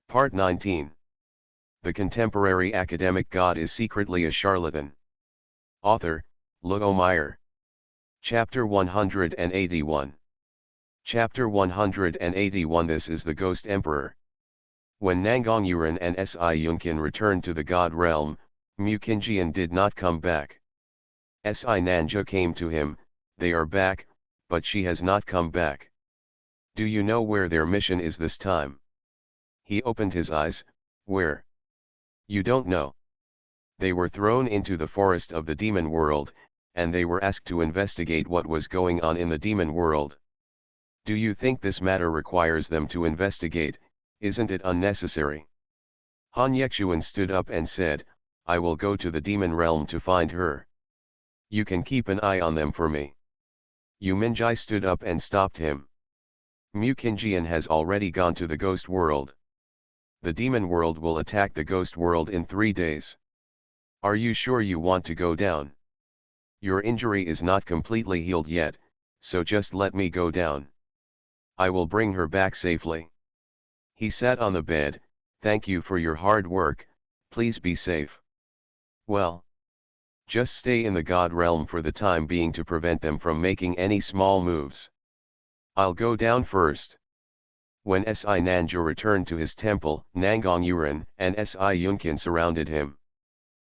Part 19. The contemporary academic god is secretly a charlatan. Author, Luo Meyer. Chapter 181. Chapter 181. This is the Ghost Emperor. When Nangang Yuren and Si Yunkin returned to the god realm, Mu Qingjian did not come back. Si Nanja came to him, "They are back, but she has not come back. Do you know where their mission is this time?" He opened his eyes. "Where? You don't know." "They were thrown into the forest of the demon world, and they were asked to investigate what was going on in the demon world." "Do you think this matter requires them to investigate? Isn't it unnecessary?" Han Yexuan stood up and said, "I will go to the demon realm to find her. You can keep an eye on them for me." Yu Minjai stood up and stopped him. "Mu Qingjian has already gone to the ghost world. The demon world will attack the ghost world in 3 days. Are you sure you want to go down? Your injury is not completely healed yet, so just let me go down. I will bring her back safely." He sat on the bed. "Thank you for your hard work, please be safe." "Well, just stay in the god realm for the time being to prevent them from making any small moves. I'll go down first." When Si Nanja returned to his temple, Nangang Yuren and Si Yunkin surrounded him.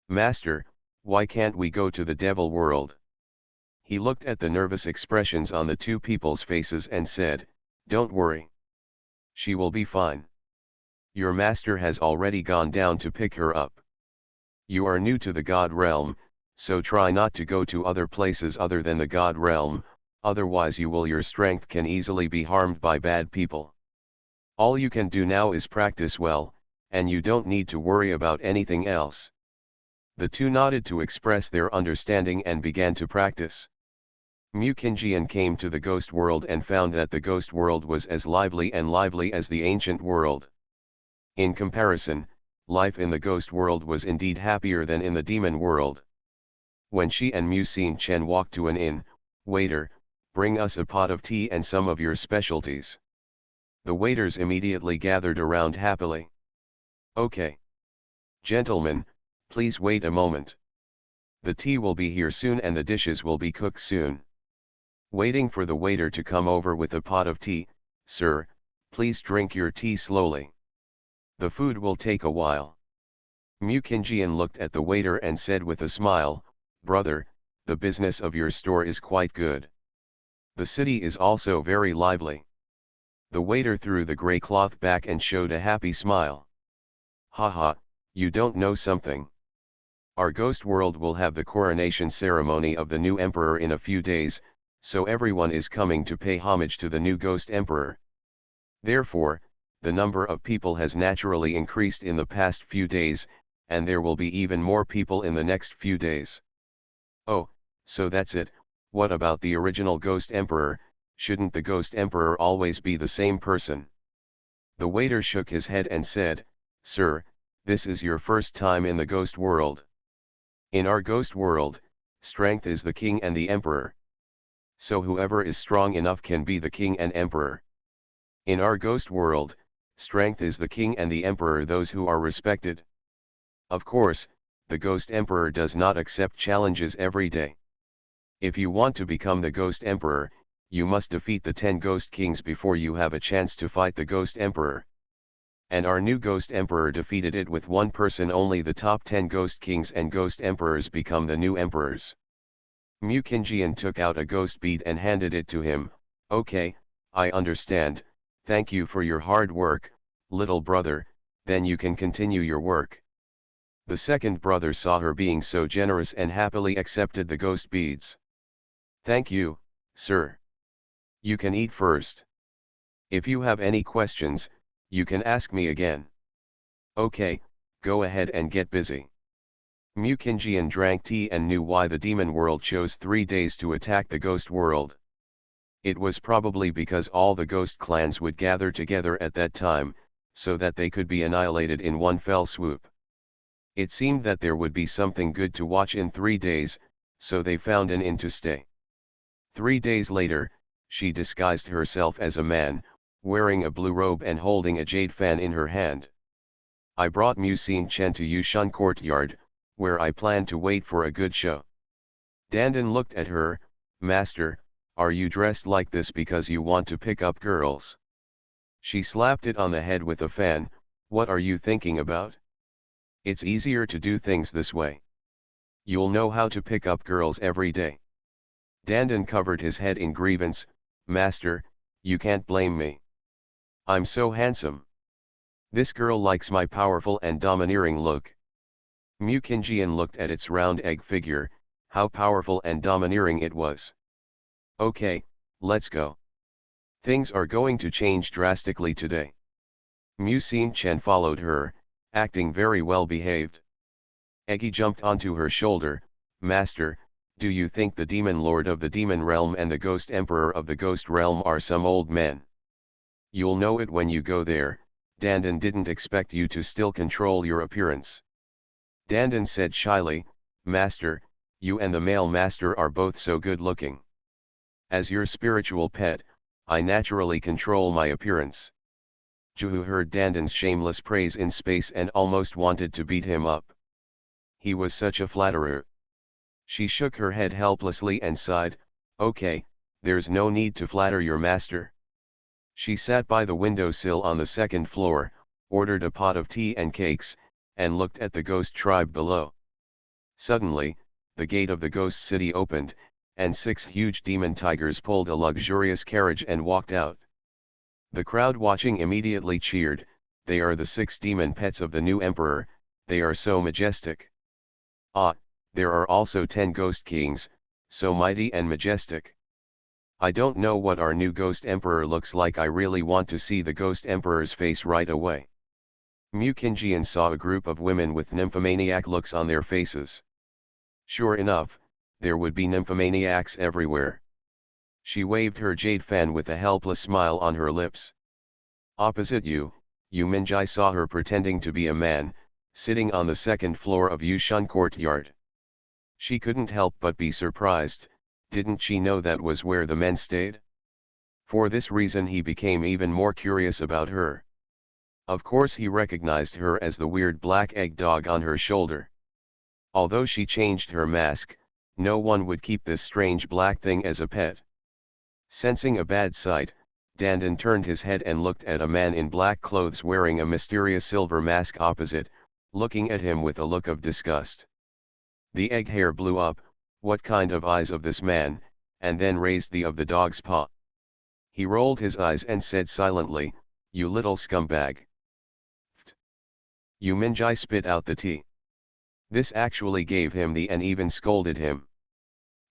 "Master, why can't we go to the devil world?" He looked at the nervous expressions on the two people's faces and said, "Don't worry. She will be fine. Your master has already gone down to pick her up. You are new to the god realm, so try not to go to other places other than the god realm, otherwise your strength can easily be harmed by bad people. All you can do now is practice well, and you don't need to worry about anything else." The two nodded to express their understanding and began to practice. Mu Qingjian came to the ghost world and found that the ghost world was as lively as the ancient world. In comparison, life in the ghost world was indeed happier than in the demon world. When she and Mu Xin Chen walked to an inn, "Waiter, bring us a pot of tea and some of your specialties." The waiters immediately gathered around happily. "Okay. Gentlemen, please wait a moment. The tea will be here soon and the dishes will be cooked soon." Waiting for the waiter to come over with a pot of tea, "Sir, please drink your tea slowly. The food will take a while." Mu Qingjian looked at the waiter and said with a smile, "Brother, the business of your store is quite good. The city is also very lively." The waiter threw the grey cloth back and showed a happy smile. "Haha, you don't know something. Our ghost world will have the coronation ceremony of the new emperor in a few days, so everyone is coming to pay homage to the new ghost emperor. Therefore, the number of people has naturally increased in the past few days, and there will be even more people in the next few days." "Oh, so that's it. What about the original ghost emperor? Shouldn't the ghost emperor always be the same person?" The waiter shook his head and said, "Sir, this is your first time in the ghost world. In our ghost world, strength is the king and the emperor. So whoever is strong enough can be the king and emperor. In our ghost world, strength is the king and the emperor those who are respected. Of course, the ghost emperor does not accept challenges every day. If you want to become the ghost emperor, you must defeat the 10 ghost kings before you have a chance to fight the ghost emperor. And our new ghost emperor defeated it with one person only. The top 10 ghost kings and ghost emperors become the new emperors." Mu Qingjian took out a ghost bead and handed it to him. "Okay, I understand, thank you for your hard work, little brother, then you can continue your work." The second brother saw her being so generous and happily accepted the ghost beads. "Thank you, sir. You can eat first. If you have any questions, you can ask me again." "Okay, go ahead and get busy." Mu Qingjian drank tea and knew why the demon world chose 3 days to attack the ghost world. It was probably because all the ghost clans would gather together at that time, so that they could be annihilated in one fell swoop. It seemed that there would be something good to watch in 3 days, so they found an inn to stay. 3 days later, she disguised herself as a man, wearing a blue robe and holding a jade fan in her hand. I brought Mu Xin Chen to Yushan courtyard, where I plan to wait for a good show. Dandan looked at her. Master, are you dressed like this because you want to pick up girls? She slapped it on the head with a fan. What are you thinking about? It's easier to do things this way. You'll know how to pick up girls every day. Dandan covered his head in grievance. Master, you can't blame me. I'm so handsome. This girl likes my powerful and domineering look. Mu Qinjian looked at its round egg figure, how powerful and domineering it was. Okay, let's go. Things are going to change drastically today. Mu Xin Chen followed her, acting very well behaved. Eggy jumped onto her shoulder. Master, do you think the demon lord of the demon realm and the ghost emperor of the ghost realm are some old men? You'll know it when you go there. Dandan didn't expect you to still control your appearance. Dandan said shyly, Master, you and the male master are both so good looking. As your spiritual pet, I naturally control my appearance. Juhu heard Dandan's shameless praise in space and almost wanted to beat him up. He was such a flatterer. She shook her head helplessly and sighed, Okay, there's no need to flatter your master. She sat by the windowsill on the second floor, ordered a pot of tea and cakes, and looked at the ghost tribe below. Suddenly, the gate of the ghost city opened, and 6 huge demon tigers pulled a luxurious carriage and walked out. The crowd watching immediately cheered. They are the 6 demon pets of the new emperor, they are so majestic. Ah, there are also 10 ghost kings, so mighty and majestic. I don't know what our new ghost emperor looks like. I really want to see the ghost emperor's face right away. Mu Qinjian saw a group of women with nymphomaniac looks on their faces. Sure enough, there would be nymphomaniacs everywhere. She waved her jade fan with a helpless smile on her lips. Opposite Yu Minjai saw her pretending to be a man, sitting on the second floor of Yushan courtyard. She couldn't help but be surprised. Didn't she know that was where the men stayed? For this reason he became even more curious about her. Of course he recognized her as the weird black egg dog on her shoulder. Although she changed her mask, no one would keep this strange black thing as a pet. Sensing a bad sight, Dandan turned his head and looked at a man in black clothes wearing a mysterious silver mask opposite, looking at him with a look of disgust. The egg hair blew up. What kind of eyes of this man, and then raised the of the dog's paw. He rolled his eyes and said silently, You little scumbag. Ft. Yu Minjai spit out the tea. This actually gave him the and even scolded him.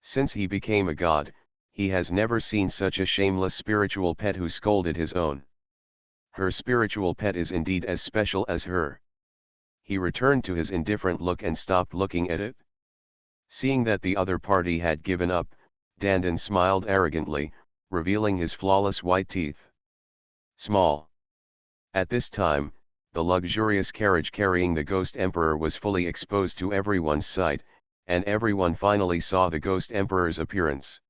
Since he became a god, he has never seen such a shameless spiritual pet who scolded his own. Her spiritual pet is indeed as special as her. He returned to his indifferent look and stopped looking at it. Seeing that the other party had given up, Dandan smiled arrogantly, revealing his flawless white teeth. Small. At this time, the luxurious carriage carrying the ghost emperor was fully exposed to everyone's sight, and everyone finally saw the ghost emperor's appearance.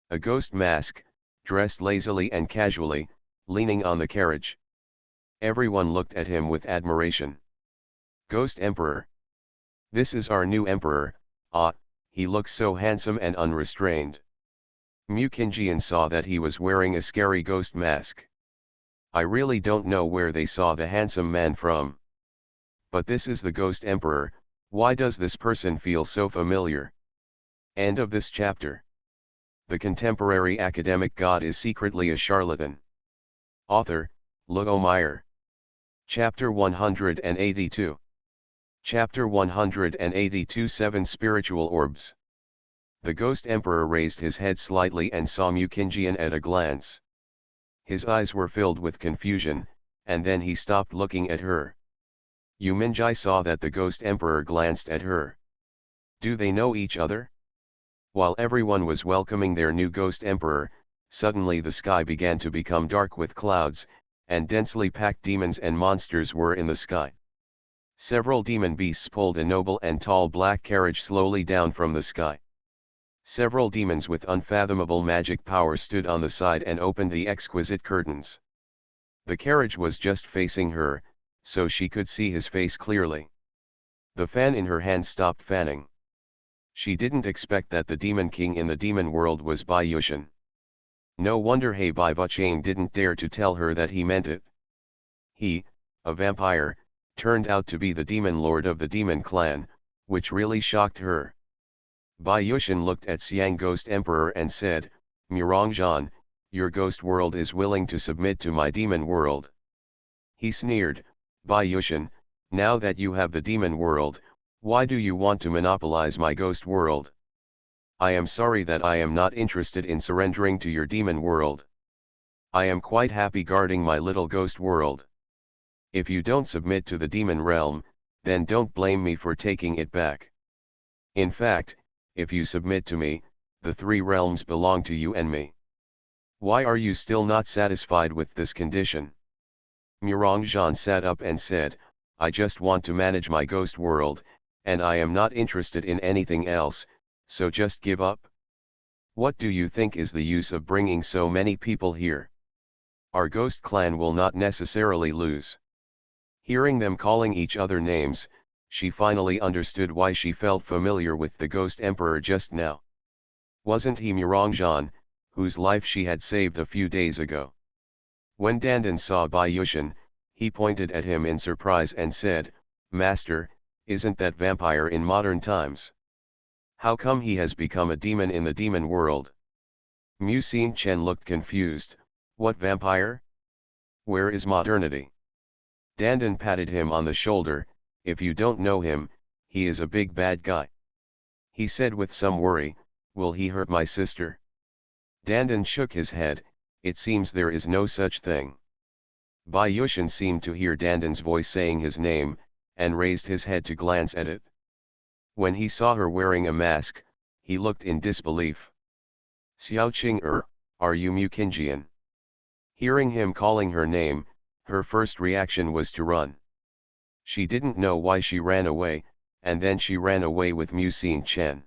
A ghost mask, dressed lazily and casually, leaning on the carriage. Everyone looked at him with admiration. Ghost Emperor. This is our new emperor. Ah, he looks so handsome and unrestrained. Mu Qinjian saw that he was wearing a scary ghost mask. I really don't know where they saw the handsome man from. But this is the ghost emperor. Why does this person feel so familiar? End of this chapter. The contemporary academic god is secretly a charlatan. Author, Luo Meyer. Chapter 182. Chapter 182 7 Spiritual Orbs. The ghost emperor raised his head slightly and saw Mu Qinjian at a glance. His eyes were filled with confusion, and then he stopped looking at her. Yu Minjai saw that the ghost emperor glanced at her. Do they know each other? While everyone was welcoming their new ghost emperor, suddenly the sky began to become dark with clouds, and densely packed demons and monsters were in the sky. Several demon beasts pulled a noble and tall black carriage slowly down from the sky. Several demons with unfathomable magic power stood on the side and opened the exquisite curtains. The carriage was just facing her, so she could see his face clearly. The fan in her hand stopped fanning. She didn't expect that the demon king in the demon world was Bai Yushin. No wonder Bai Vuchang didn't dare to tell her that he meant it. He, a vampire, turned out to be the demon lord of the demon clan, which really shocked her. Bai Yushin looked at Xiang Ghost Emperor and said, "Murongzhan, your ghost world is willing to submit to my demon world." He sneered, "Bai Yushin, now that you have the demon world, why do you want to monopolize my ghost world? I am sorry that I am not interested in surrendering to your demon world. I am quite happy guarding my little ghost world. If you don't submit to the demon realm, then don't blame me for taking it back. In fact, if you submit to me, the three realms belong to you and me. Why are you still not satisfied with this condition?" Murongzhan sat up and said, "I just want to manage my ghost world, and I am not interested in anything else, so just give up. What do you think is the use of bringing so many people here? Our ghost clan will not necessarily lose." Hearing them calling each other names, she finally understood why she felt familiar with the ghost emperor just now. Wasn't he Murongzhan, whose life she had saved a few days ago? When Dandan saw Bai Yushin, he pointed at him in surprise and said, "Master, isn't that vampire in modern times? How come he has become a demon in the demon world?" Mu Xin Chen looked confused. "What vampire? Where is modernity?" Dandan patted him on the shoulder. "If you don't know him, he is a big bad guy." He said with some worry, "Will he hurt my sister?" Dandan shook his head. "It seems there is no such thing." Bai Yushin seemed to hear Dandan's voice saying his name, and raised his head to glance at it. When he saw her wearing a mask, he looked in disbelief. "Xiao Qing are you Mu Qingjian?" Hearing him calling her name, her first reaction was to run. She didn't know why she ran away, and then she ran away with Mu Xin Chen.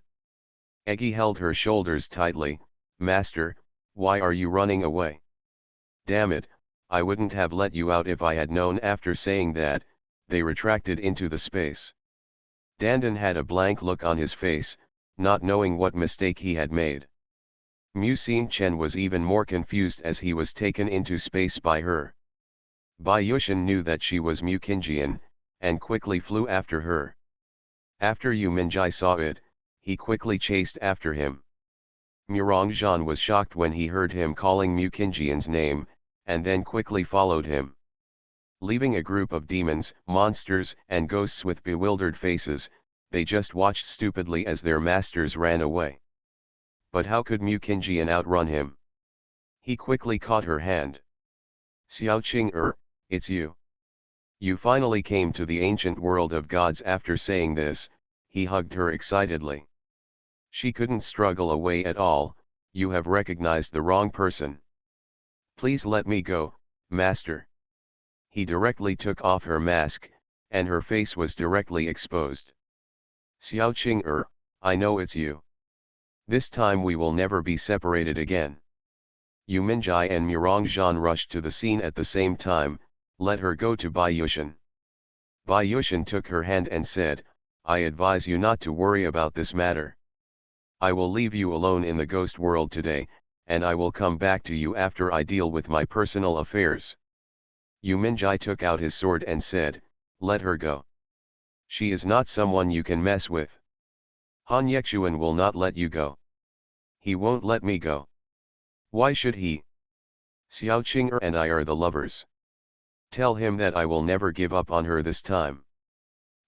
Eggy held her shoulders tightly. "Master, why are you running away? Damn it, I wouldn't have let you out if I had known." After saying that, they retracted into the space. Dandan had a blank look on his face, not knowing what mistake he had made. Mu Xin Chen was even more confused as he was taken into space by her. Bai Yushin knew that she was Mu Qingjian, and quickly flew after her. After Yu Minjai saw it, he quickly chased after him. Murongzhan was shocked when he heard him calling Mu Qingjian's name, and then quickly followed him. Leaving a group of demons, monsters, and ghosts with bewildered faces, they just watched stupidly as their masters ran away. But how could Mu Qingjian outrun him? He quickly caught her hand. "Xiao Qing it's you. You finally came to the ancient world of gods." After saying this, he hugged her excitedly. She couldn't struggle away at all. "You have recognized the wrong person. Please let me go, master." He directly took off her mask, and her face was directly exposed. "Xiao Qing I know it's you. This time we will never be separated again." Yu Minjai and Murongzhan rushed to the scene at the same time. "Let her go." To Bai Yushin. Bai Yushin took her hand and said, "I advise you not to worry about this matter. I will leave you alone in the ghost world today, and I will come back to you after I deal with my personal affairs." Yu Minjai took out his sword and said, "Let her go. She is not someone you can mess with. Han Yexuan will not let you go. He won't let me go. Why should he? Xiao Qing and I are the lovers. Tell him that I will never give up on her this time.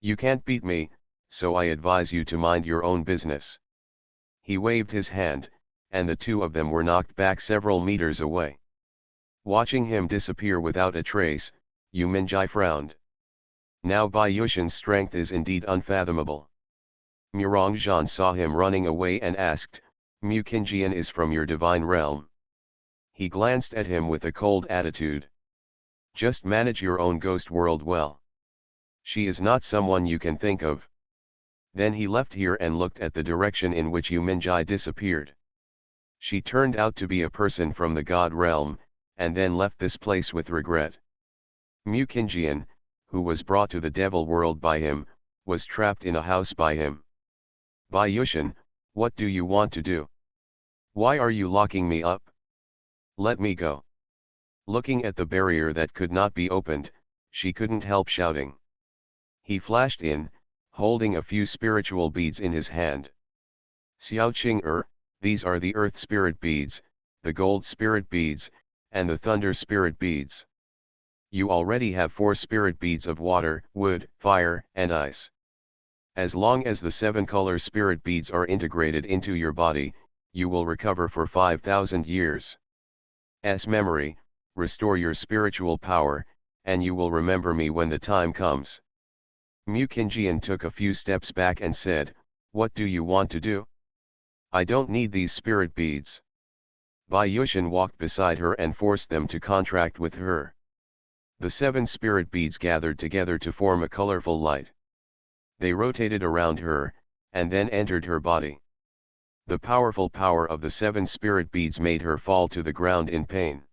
You can't beat me, so I advise you to mind your own business." He waved his hand, and the two of them were knocked back several meters away. Watching him disappear without a trace, Yu Minjai frowned. Now Bai Yushin's strength is indeed unfathomable. Murongzhan saw him running away and asked, "Mu Qingjian is from your divine realm?" He glanced at him with a cold attitude. "Just manage your own ghost world well. She is not someone you can think of." Then he left here and looked at the direction in which Yu Minjai disappeared. She turned out to be a person from the god realm, and then left this place with regret. Mu Qingjian, who was brought to the devil world by him, was trapped in a house by him. Bai Yushin, what do you want to do? Why are you locking me up? Let me go. Looking at the barrier that could not be opened, she couldn't help shouting. He flashed in, holding a few spiritual beads in his hand. Xiao Qing these are the earth spirit beads, the gold spirit beads, and the thunder spirit beads. You already have 4 spirit beads of water, wood, fire, and ice. As long as the 7 color spirit beads are integrated into your body, you will recover for 5,000 years. As memory, restore your spiritual power, and you will remember me when the time comes. Mu Qingjian took a few steps back and said, what do you want to do? I don't need these spirit beads. Bai Yushin walked beside her and forced them to contract with her. The 7 spirit beads gathered together to form a colorful light. They rotated around her, and then entered her body. The powerful power of the 7 spirit beads made her fall to the ground in pain.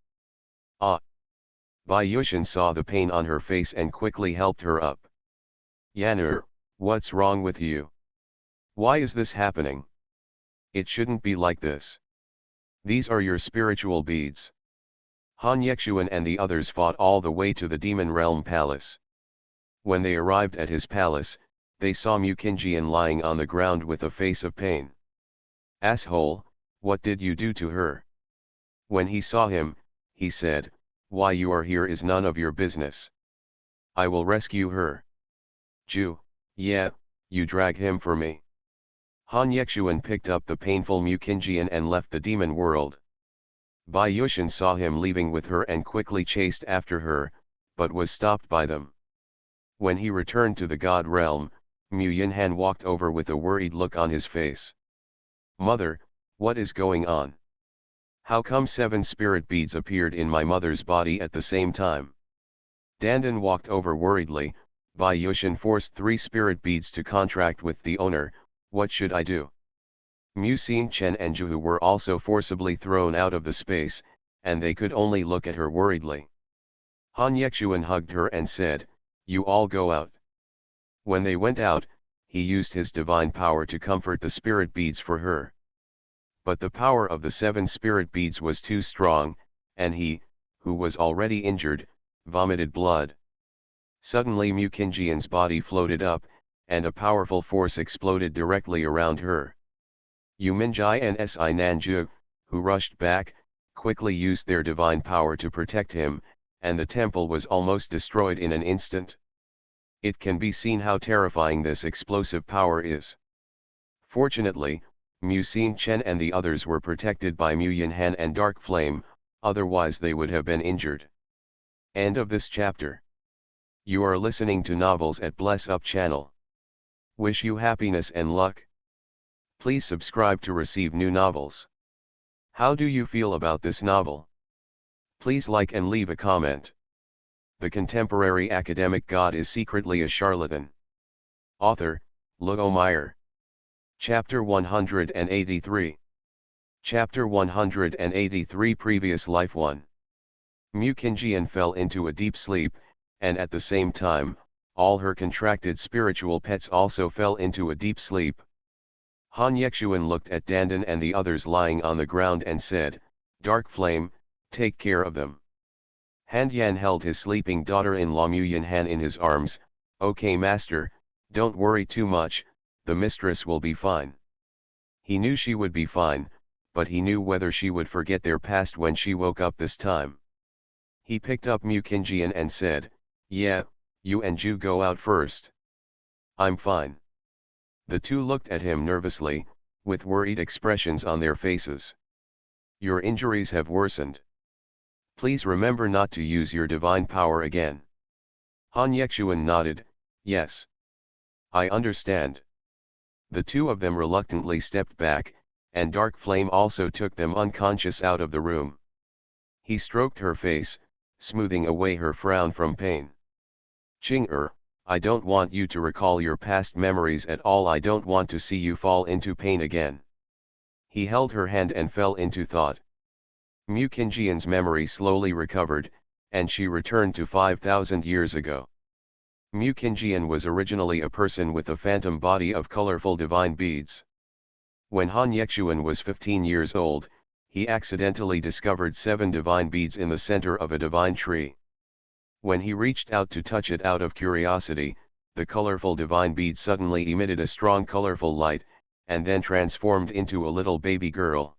Ah! Bai Yushin saw the pain on her face and quickly helped her up. Yan'er, what's wrong with you? Why is this happening? It shouldn't be like this. These are your spiritual beads. Han Yexuan and the others fought all the way to the Demon Realm Palace. When they arrived at his palace, they saw Mu Qingjian lying on the ground with a face of pain. Asshole, what did you do to her? When he saw him, he said, why you are here is none of your business. I will rescue her. Jew, yeah, you drag him for me. Han Yexuan picked up the painful Mu Qingjian and left the demon world. Bai Yushin saw him leaving with her and quickly chased after her, but was stopped by them. When he returned to the God realm, Mu Yinhan walked over with a worried look on his face. Mother, what is going on? How come 7 spirit beads appeared in my mother's body at the same time? Dandan walked over worriedly. Bai Yushin forced 3 spirit beads to contract with the owner. What should I do? Mu Xingchen and Zhu were also forcibly thrown out of the space, and they could only look at her worriedly. Han Yexuan hugged her and said, you all go out. When they went out, he used his divine power to comfort the spirit beads for her. But the power of the 7 spirit beads was too strong, and he, who was already injured, vomited blood. Suddenly Mu Qingjian's body floated up, and a powerful force exploded directly around her. Yu Minjai and Si Nanju, who rushed back, quickly used their divine power to protect him, and the temple was almost destroyed in an instant. It can be seen how terrifying this explosive power is. Fortunately, Mu Xingchen and the others were protected by Mu Yinhan and Dark Flame, otherwise they would have been injured. End of this chapter. You are listening to Novels at Bless Up channel. Wish you happiness and luck. Please subscribe to receive new novels. How do you feel about this novel? Please like and leave a comment. The contemporary academic god is secretly a charlatan. Author, Luo Meyer. Chapter 183. Chapter 183 Previous Life 1. Mu Qingjian fell into a deep sleep, and at the same time, all her contracted spiritual pets also fell into a deep sleep. Han Yexuan looked at Dandan and the others lying on the ground and said, Dark Flame, take care of them. Han Yan held his sleeping daughter-in-law Mu Yinhan in his arms. Okay master, don't worry too much, the mistress will be fine. He knew she would be fine, but he knew whether she would forget their past when she woke up this time. He picked up Mu Qingjian and said, yeah, you and Ju go out first. I'm fine. The two looked at him nervously, with worried expressions on their faces. Your injuries have worsened. Please remember not to use your divine power again. Han Yexuan nodded, yes. I understand. The two of them reluctantly stepped back, and Dark Flame also took them unconscious out of the room. He stroked her face, smoothing away her frown from pain. Qing I don't want you to recall your past memories at all. I don't want to see you fall into pain again. He held her hand and fell into thought. Mu Qingjian's memory slowly recovered, and she returned to 5,000 years ago. Mukinjian was originally a person with a phantom body of colorful divine beads. When Han Yexuan was 15 years old, he accidentally discovered 7 divine beads in the center of a divine tree. When he reached out to touch it out of curiosity, the colorful divine bead suddenly emitted a strong colorful light, and then transformed into a little baby girl.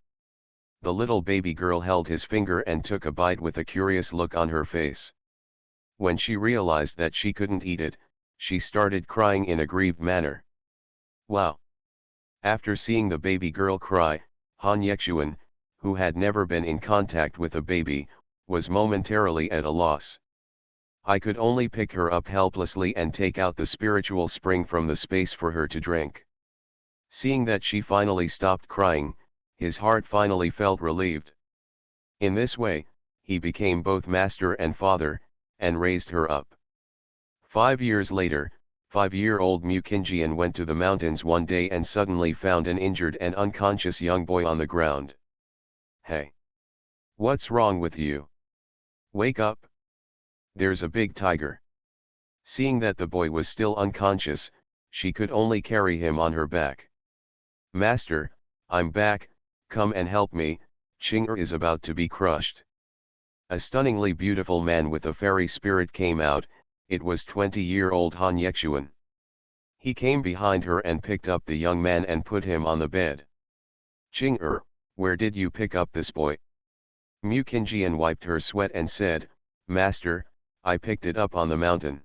The little baby girl held his finger and took a bite with a curious look on her face. When she realized that she couldn't eat it, she started crying in a grieved manner. Wow! After seeing the baby girl cry, Han Yexuan, who had never been in contact with a baby, was momentarily at a loss. I could only pick her up helplessly and take out the spiritual spring from the space for her to drink. Seeing that she finally stopped crying, his heart finally felt relieved. In this way, he became both master and father, and raised her up. 5 years later, 5-year-old Mukinjian went to the mountains one day and suddenly found an injured and unconscious young boy on the ground. Hey! What's wrong with you? Wake up! There's a big tiger. Seeing that the boy was still unconscious, she could only carry him on her back. Master, I'm back, come and help me, Ching'er is about to be crushed. A stunningly beautiful man with a fairy spirit came out. It was 20-year-old Han Yexuan. He came behind her and picked up the young man and put him on the bed. Ching'er, where did you pick up this boy? Mukinjian wiped her sweat and said, Master, I picked it up on the mountain.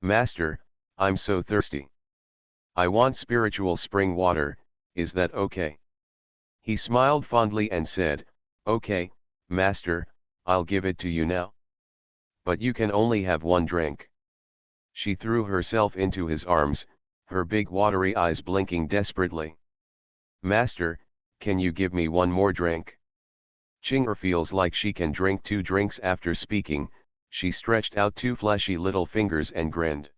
Master, I'm so thirsty. I want spiritual spring water, is that okay? He smiled fondly and said, Okay, Master, I'll give it to you now. But you can only have one drink. She threw herself into his arms, her big watery eyes blinking desperately. Master, can you give me one more drink? Ching'er feels like she can drink 2 drinks after speaking. She stretched out 2 fleshy little fingers and grinned.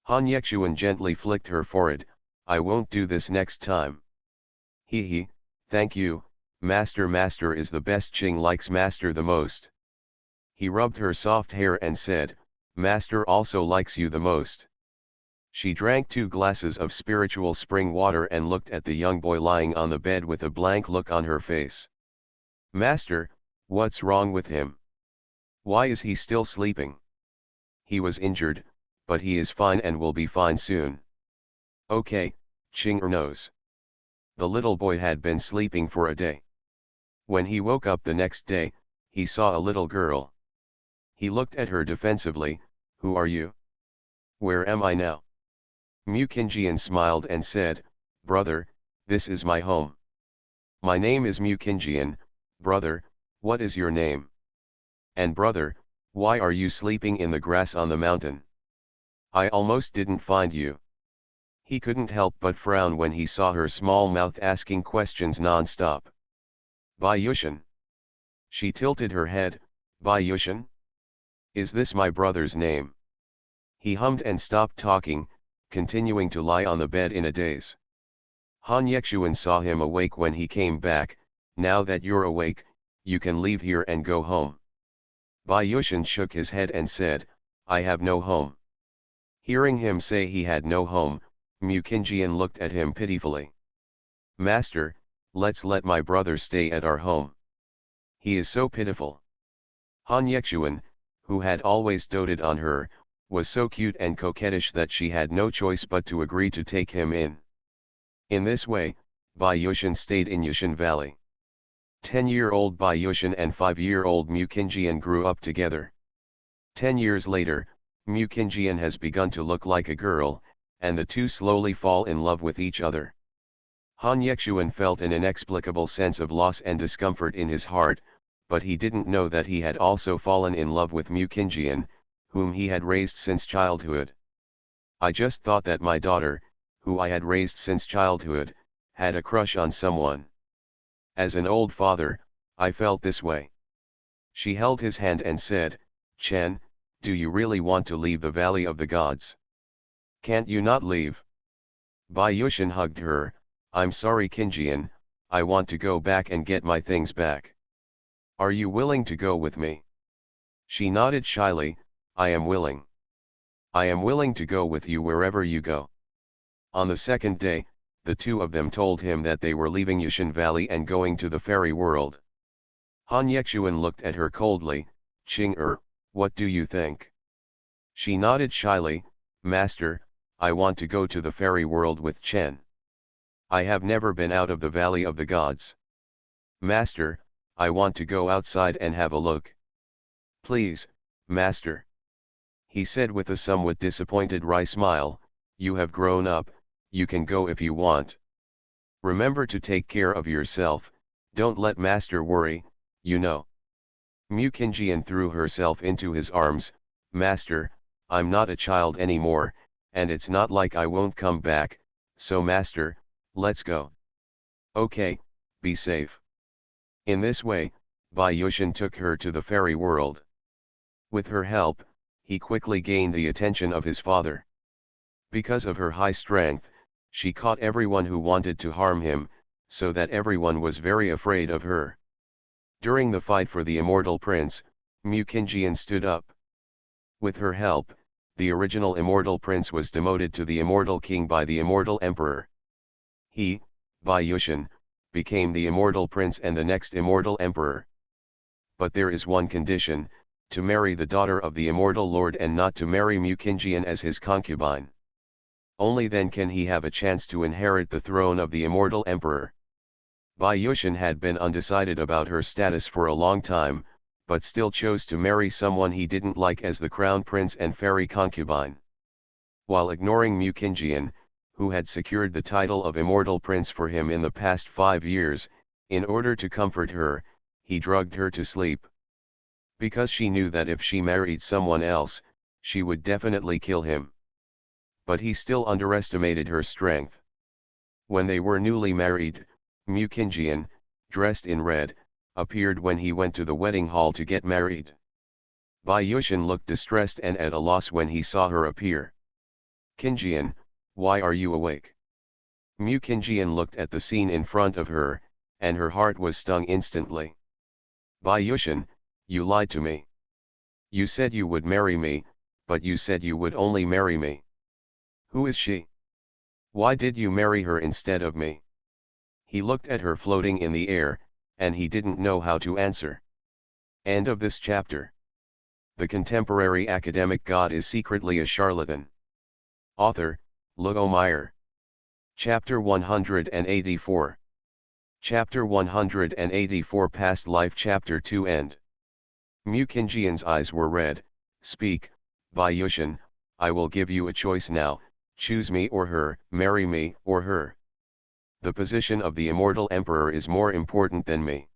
Han Yexuan gently flicked her forehead. I won't do this next time. Hee, thank you, Master. Master is the best. Ching likes Master the most. He rubbed her soft hair and said, Master also likes you the most. She drank 2 glasses of spiritual spring water and looked at the young boy lying on the bed with a blank look on her face. Master, what's wrong with him? Why is he still sleeping? He was injured, but he is fine and will be fine soon. Okay, Ching'er knows. The little boy had been sleeping for a day. When he woke up the next day, he saw a little girl. He looked at her defensively. Who are you? Where am I now? Mukinjian smiled and said, Brother, this is my home. My name is Mukinjian. Brother, what is your name? And brother, why are you sleeping in the grass on the mountain? I almost didn't find you. He couldn't help but frown when he saw her small mouth asking questions non-stop. Bayushin. She tilted her head. Bayushin? Is this my brother's name? He hummed and stopped talking, continuing to lie on the bed in a daze. Han Yexuan saw him awake when he came back. Now that you're awake, you can leave here and go home. Bayushin shook his head and said, I have no home. Hearing him say he had no home, Mukinjian looked at him pitifully. Master, let's let my brother stay at our home. He is so pitiful. Han Yexuan, who had always doted on her, was so cute and coquettish that she had no choice but to agree to take him in. In this way, Bayushin stayed in Yushin Valley. 10-year-old Bayushin and 5-year-old Mukinjian grew up together. 10 years later, Mukinjian has begun to look like a girl, and the two slowly fall in love with each other. Han Yexuan felt an inexplicable sense of loss and discomfort in his heart, but he didn't know that he had also fallen in love with Mukinjian, whom he had raised since childhood. I just thought that my daughter, who I had raised since childhood, had a crush on someone. As an old father, I felt this way. She held his hand and said, Chen, do you really want to leave the Valley of the Gods? Can't you not leave? Bayushin hugged her. I'm sorry Kinjian, I want to go back and get my things back. Are you willing to go with me? She nodded shyly, I am willing. I am willing to go with you wherever you go. On the second day, the two of them told him that they were leaving Yushan Valley and going to the fairy world. Han Yexuan looked at her coldly. Ching-er, what do you think? She nodded shyly. Master, I want to go to the fairy world with Chen. I have never been out of the Valley of the Gods. Master, I want to go outside and have a look. Please, Master. He said with a somewhat disappointed wry smile, you have grown up, you can go if you want. Remember to take care of yourself, don't let Master worry, you know. Mu Qingjian threw herself into his arms. Master, I'm not a child anymore, and it's not like I won't come back, so Master, let's go. Okay, be safe. In this way, Bai Yushan took her to the fairy world. With her help, he quickly gained the attention of his father. Because of her high strength, she caught everyone who wanted to harm him, so that everyone was very afraid of her. During the fight for the immortal prince, Mu Qingjian stood up. With her help, the original immortal prince was demoted to the immortal king by the immortal emperor. He, Bai Yushan, became the immortal prince and the next immortal emperor. But there is one condition, to marry the daughter of the immortal lord and not to marry Mu Qingjian as his concubine. Only then can he have a chance to inherit the throne of the immortal emperor. Bai Yushan had been undecided about her status for a long time, but still chose to marry someone he didn't like as the crown prince and fairy concubine. While ignoring Mu Qingjian, who had secured the title of immortal prince for him in the past 5 years, in order to comfort her, he drugged her to sleep. Because she knew that if she married someone else, she would definitely kill him. But he still underestimated her strength. When they were newly married, Mu Qingjian, dressed in red, appeared when he went to the wedding hall to get married. Bai Yushan looked distressed and at a loss when he saw her appear. Qingjian, why are you awake? Mu Qingjian looked at the scene in front of her, and her heart was stung instantly. Bai Yushan, you lied to me. You said you would marry me, but you said you would only marry me. Who is she? Why did you marry her instead of me? He looked at her floating in the air, and he didn't know how to answer. End of this chapter. The contemporary academic god is secretly a charlatan. Author, Luo Meyer. Chapter 184. Chapter 184 Past Life Chapter 2 End. Mu Qingjian's eyes were red. Speak, Bai Yushan, I will give you a choice now, choose me or her, marry me or her. The position of the immortal emperor is more important than me.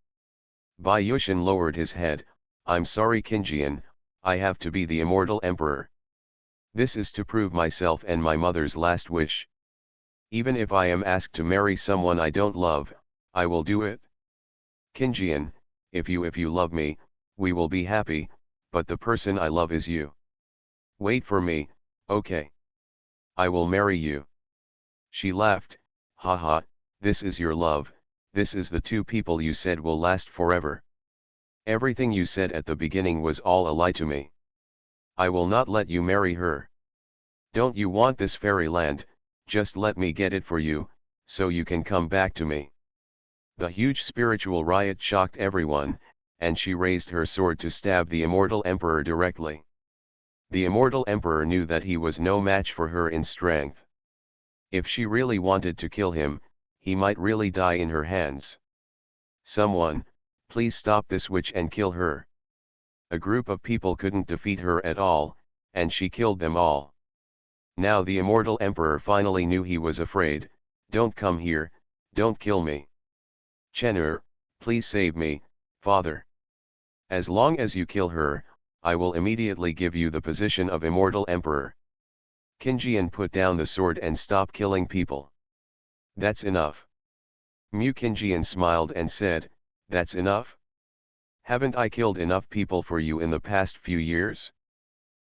Bai Yushan lowered his head. I'm sorry Qingjian, I have to be the immortal emperor. This is to prove myself and my mother's last wish. Even if I am asked to marry someone I don't love, I will do it. Qingjian, if you love me, we will be happy, but the person I love is you. Wait for me, okay? I will marry you. She laughed. Haha, this is your love, this is the two people you said will last forever. Everything you said at the beginning was all a lie to me. I will not let you marry her. Don't you want this fairyland? Just let me get it for you, so you can come back to me. The huge spiritual riot shocked everyone, and she raised her sword to stab the immortal emperor directly. The immortal emperor knew that he was no match for her in strength. If she really wanted to kill him, he might really die in her hands. Someone, please stop this witch and kill her. A group of people couldn't defeat her at all, and she killed them all. Now the immortal emperor finally knew he was afraid. Don't come here, don't kill me. Chen-er, please save me, father. As long as you kill her, I will immediately give you the position of immortal emperor. Qingjian put down the sword and stopped killing people. That's enough. Mu Qingjian smiled and said, that's enough? Haven't I killed enough people for you in the past few years?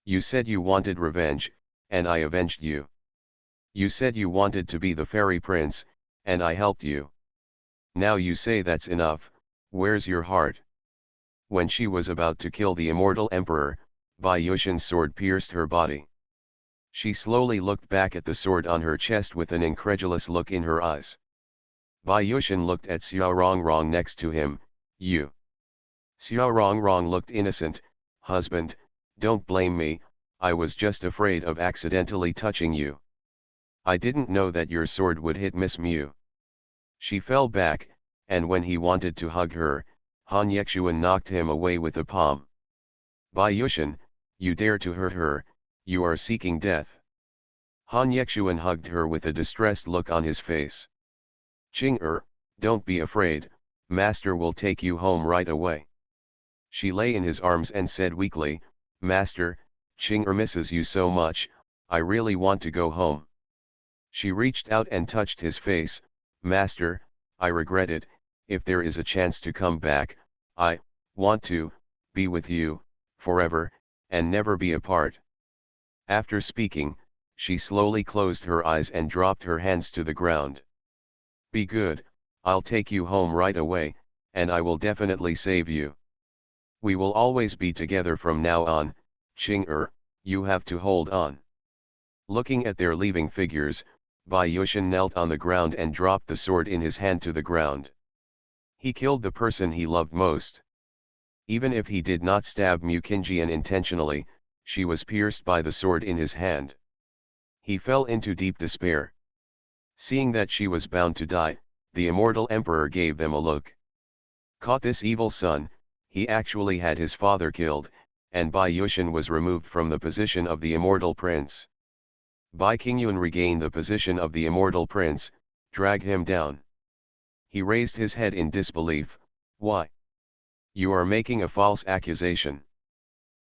You said you wanted revenge, and I avenged you. You said you wanted to be the fairy prince, and I helped you. Now you say that's enough, where's your heart? When she was about to kill the immortal emperor, Bai Yushan's sword pierced her body. She slowly looked back at the sword on her chest with an incredulous look in her eyes. Bai Yushin looked at Xiao Rongrong next to him. You. Xiao Rongrong looked innocent. Husband, don't blame me, I was just afraid of accidentally touching you. I didn't know that your sword would hit Miss Mu. She fell back, and when he wanted to hug her, Han Yexuan knocked him away with a palm. Bai Yushin, you dare to hurt her, you are seeking death. Han Yexuan hugged her with a distressed look on his face. Qing don't be afraid, master will take you home right away. She lay in his arms and said weakly, Master, Qing misses you so much, I really want to go home. She reached out and touched his face. Master, I regret it, if there is a chance to come back, I want to be with you forever, and never be apart. After speaking, she slowly closed her eyes and dropped her hands to the ground. Be good, I'll take you home right away, and I will definitely save you. We will always be together from now on, Qing you have to hold on. Looking at their leaving figures, Bai Yushin knelt on the ground and dropped the sword in his hand to the ground. He killed the person he loved most. Even if he did not stab Mu Qingjian intentionally, she was pierced by the sword in his hand. He fell into deep despair. Seeing that she was bound to die, the immortal emperor gave them a look. Caught this evil son, he actually had his father killed, and Bai Yushin was removed from the position of the immortal prince. Bai Qingyun regained the position of the immortal prince, dragged him down. He raised his head in disbelief. Why? You are making a false accusation.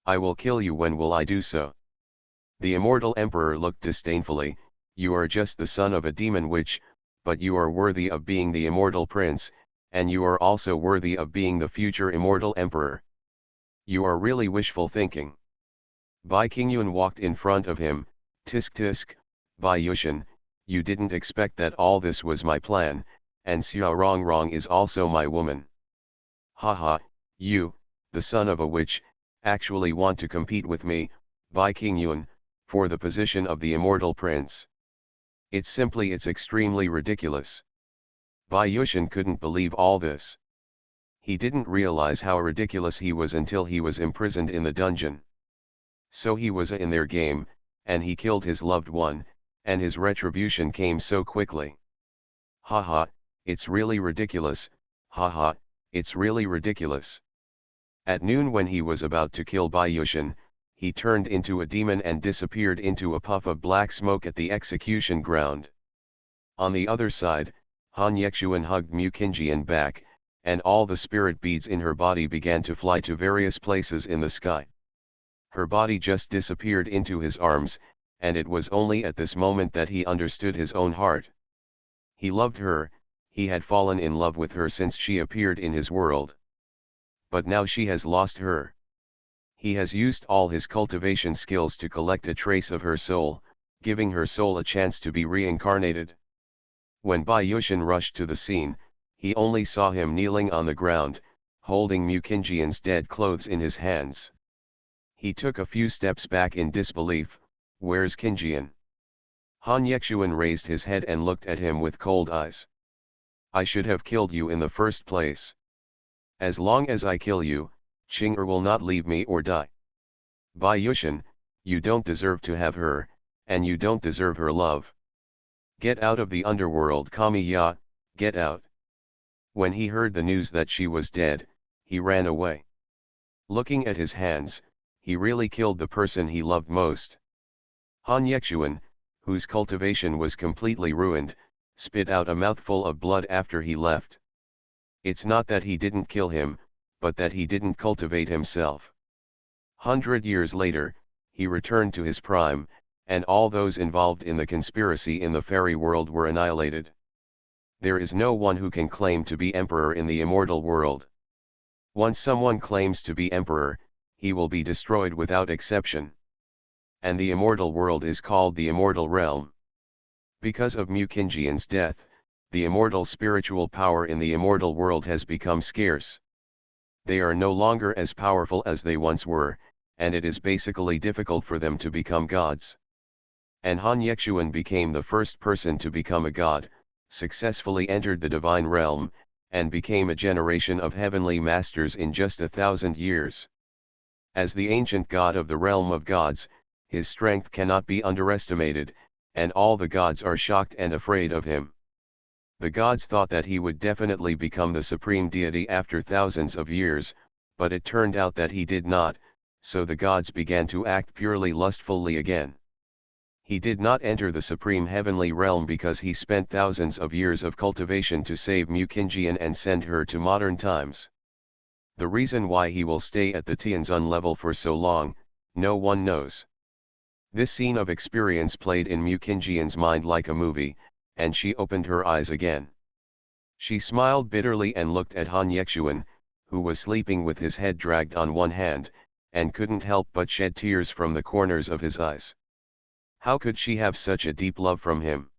I will kill you. When will I do so? The immortal emperor looked disdainfully. You are just the son of a demon witch, but you are worthy of being the immortal prince, and you are also worthy of being the future immortal emperor. You are really wishful thinking. Bai Qingyun walked in front of him. Tisk tisk, Bai Yushin, you didn't expect that all this was my plan, and Xiao Rongrong is also my woman. Haha, you, the son of a witch, actually want to compete with me, Bai Qingyun, for the position of the immortal prince. It's extremely ridiculous. Bai Yushin couldn't believe all this. He didn't realize how ridiculous he was until he was imprisoned in the dungeon. So he was in their game, and he killed his loved one, and his retribution came so quickly. Haha, it's really ridiculous, haha, it's really ridiculous. At noon, when he was about to kill Bai Yushin, he turned into a demon and disappeared into a puff of black smoke at the execution ground. On the other side, Han Yexuan hugged Mu Qingjian back, and all the spirit beads in her body began to fly to various places in the sky. Her body just disappeared into his arms, and it was only at this moment that he understood his own heart. He loved her, he had fallen in love with her since she appeared in his world. But now she has lost her. He has used all his cultivation skills to collect a trace of her soul, giving her soul a chance to be reincarnated. When Bai Yushin rushed to the scene, he only saw him kneeling on the ground, holding Mu Qingjian's dead clothes in his hands. He took a few steps back in disbelief. Where's Qingjian? Han Yexuan raised his head and looked at him with cold eyes. I should have killed you in the first place. As long as I kill you, Qing will not leave me or die. Bai Yushin, you don't deserve to have her, and you don't deserve her love. Get out of the underworld, Kami-ya, get out. When he heard the news that she was dead, he ran away. Looking at his hands, he really killed the person he loved most. Han Yexuan, whose cultivation was completely ruined, spit out a mouthful of blood after he left. It's not that he didn't kill him, but that he didn't cultivate himself. 100 years later, he returned to his prime, and all those involved in the conspiracy in the fairy world were annihilated. There is no one who can claim to be emperor in the immortal world. Once someone claims to be emperor, he will be destroyed without exception. And the immortal world is called the immortal realm. Because of Mu Qingjian's death, the immortal spiritual power in the immortal world has become scarce. They are no longer as powerful as they once were, and it is basically difficult for them to become gods. and Han Yexuan became the first person to become a god, successfully entered the divine realm, and became a generation of heavenly masters in just 1,000 years. As the ancient god of the realm of gods, his strength cannot be underestimated, and all the gods are shocked and afraid of him. The gods thought that he would definitely become the supreme deity after thousands of years, but it turned out that he did not, so the gods began to act purely lustfully again. He did not enter the supreme heavenly realm because he spent thousands of years of cultivation to save Mukinjian and send her to modern times. The reason why he will stay at the Tianzun level for so long, no one knows. This scene of experience played in Mukinjian's mind like a movie, and she opened her eyes again. She smiled bitterly and looked at Han Yexuan, who was sleeping with his head dragged on one hand, and couldn't help but shed tears from the corners of his eyes. How could she have such a deep love from him?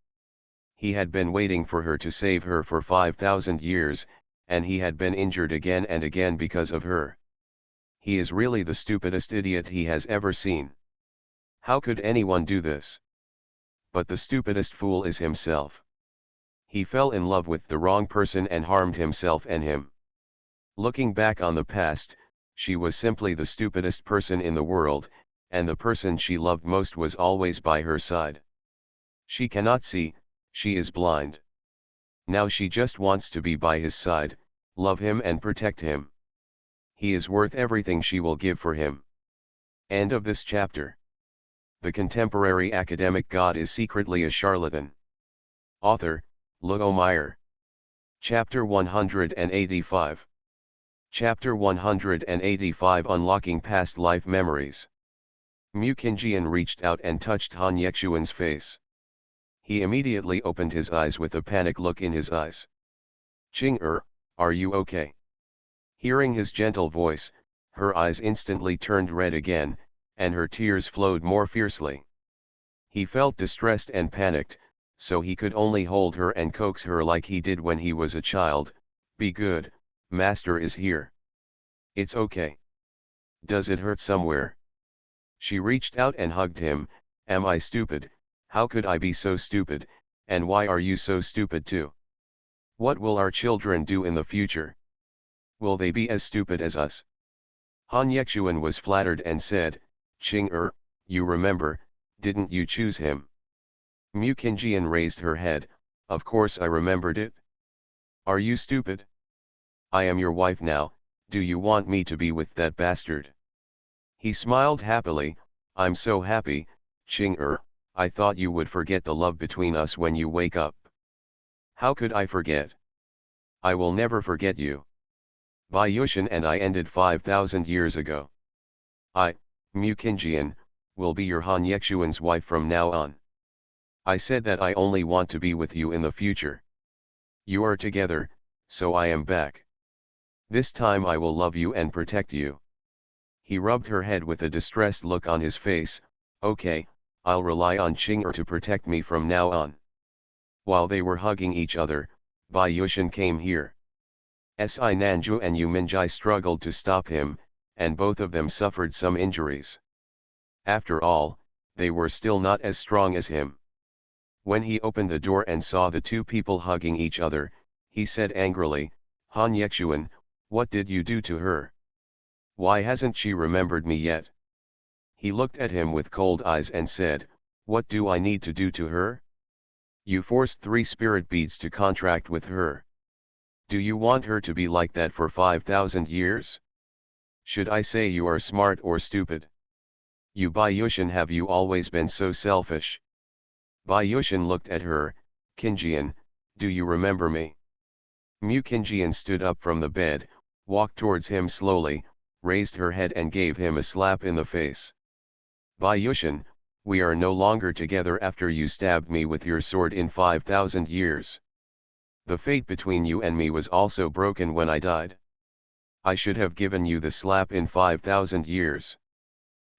He had been waiting for her to save her for 5,000 years, and he had been injured again and again because of her. He is really the stupidest idiot he has ever seen. How could anyone do this? But the stupidest fool is himself. He fell in love with the wrong person and harmed himself and him. Looking back on the past, she was simply the stupidest person in the world, and the person she loved most was always by her side. She cannot see, she is blind. Now she just wants to be by his side, love him and protect him. He is worth everything she will give for him. End of this chapter. The contemporary academic god is secretly a charlatan. Author, Luo Meyer. Chapter 185. Chapter 185 Unlocking Past Life Memories. Mukinjian reached out and touched Han Yexuan's face. He immediately opened his eyes with a panic look in his eyes. Qing are you okay? Hearing his gentle voice, her eyes instantly turned red again, and her tears flowed more fiercely. He felt distressed and panicked, so he could only hold her and coax her like he did when he was a child. Be good, Master is here. It's okay. Does it hurt somewhere? She reached out and hugged him. Am I stupid? How could I be so stupid, and why are you so stupid too? What will our children do in the future? Will they be as stupid as us? Han Yexuan was flattered and said, Qing you remember, didn't you choose him? Mukinjian raised her head. Of course I remembered it. Are you stupid? I am your wife now, do you want me to be with that bastard? He smiled happily. I'm so happy, Qing I thought you would forget the love between us when you wake up. How could I forget? I will never forget you. Bai Yushin and I ended 5,000 years ago. I, Mukinjian, will be your Han Yexuan's wife from now on. I said that I only want to be with you in the future. You are together, so I am back. This time I will love you and protect you. He rubbed her head with a distressed look on his face. Okay, I'll rely on Qing to protect me from now on. While they were hugging each other, Bai Yushin came here. Si Nanju and Yu Minjai struggled to stop him, and both of them suffered some injuries. After all, they were still not as strong as him. When he opened the door and saw the two people hugging each other, he said angrily, Han Yexuan, what did you do to her? Why hasn't she remembered me yet? He looked at him with cold eyes and said, what do I need to do to her? You forced 3 spirit beads to contract with her. Do you want her to be like that for 5,000 years? Should I say you are smart or stupid? You Bai Yushin, have you always been so selfish? Bai Yushin looked at her. Kinjian, do you remember me? Mukinjian stood up from the bed, walked towards him slowly, raised her head and gave him a slap in the face. Bai Yushin, we are no longer together after you stabbed me with your sword in 5,000 years. The fate between you and me was also broken when I died. I should have given you the slap in 5,000 years.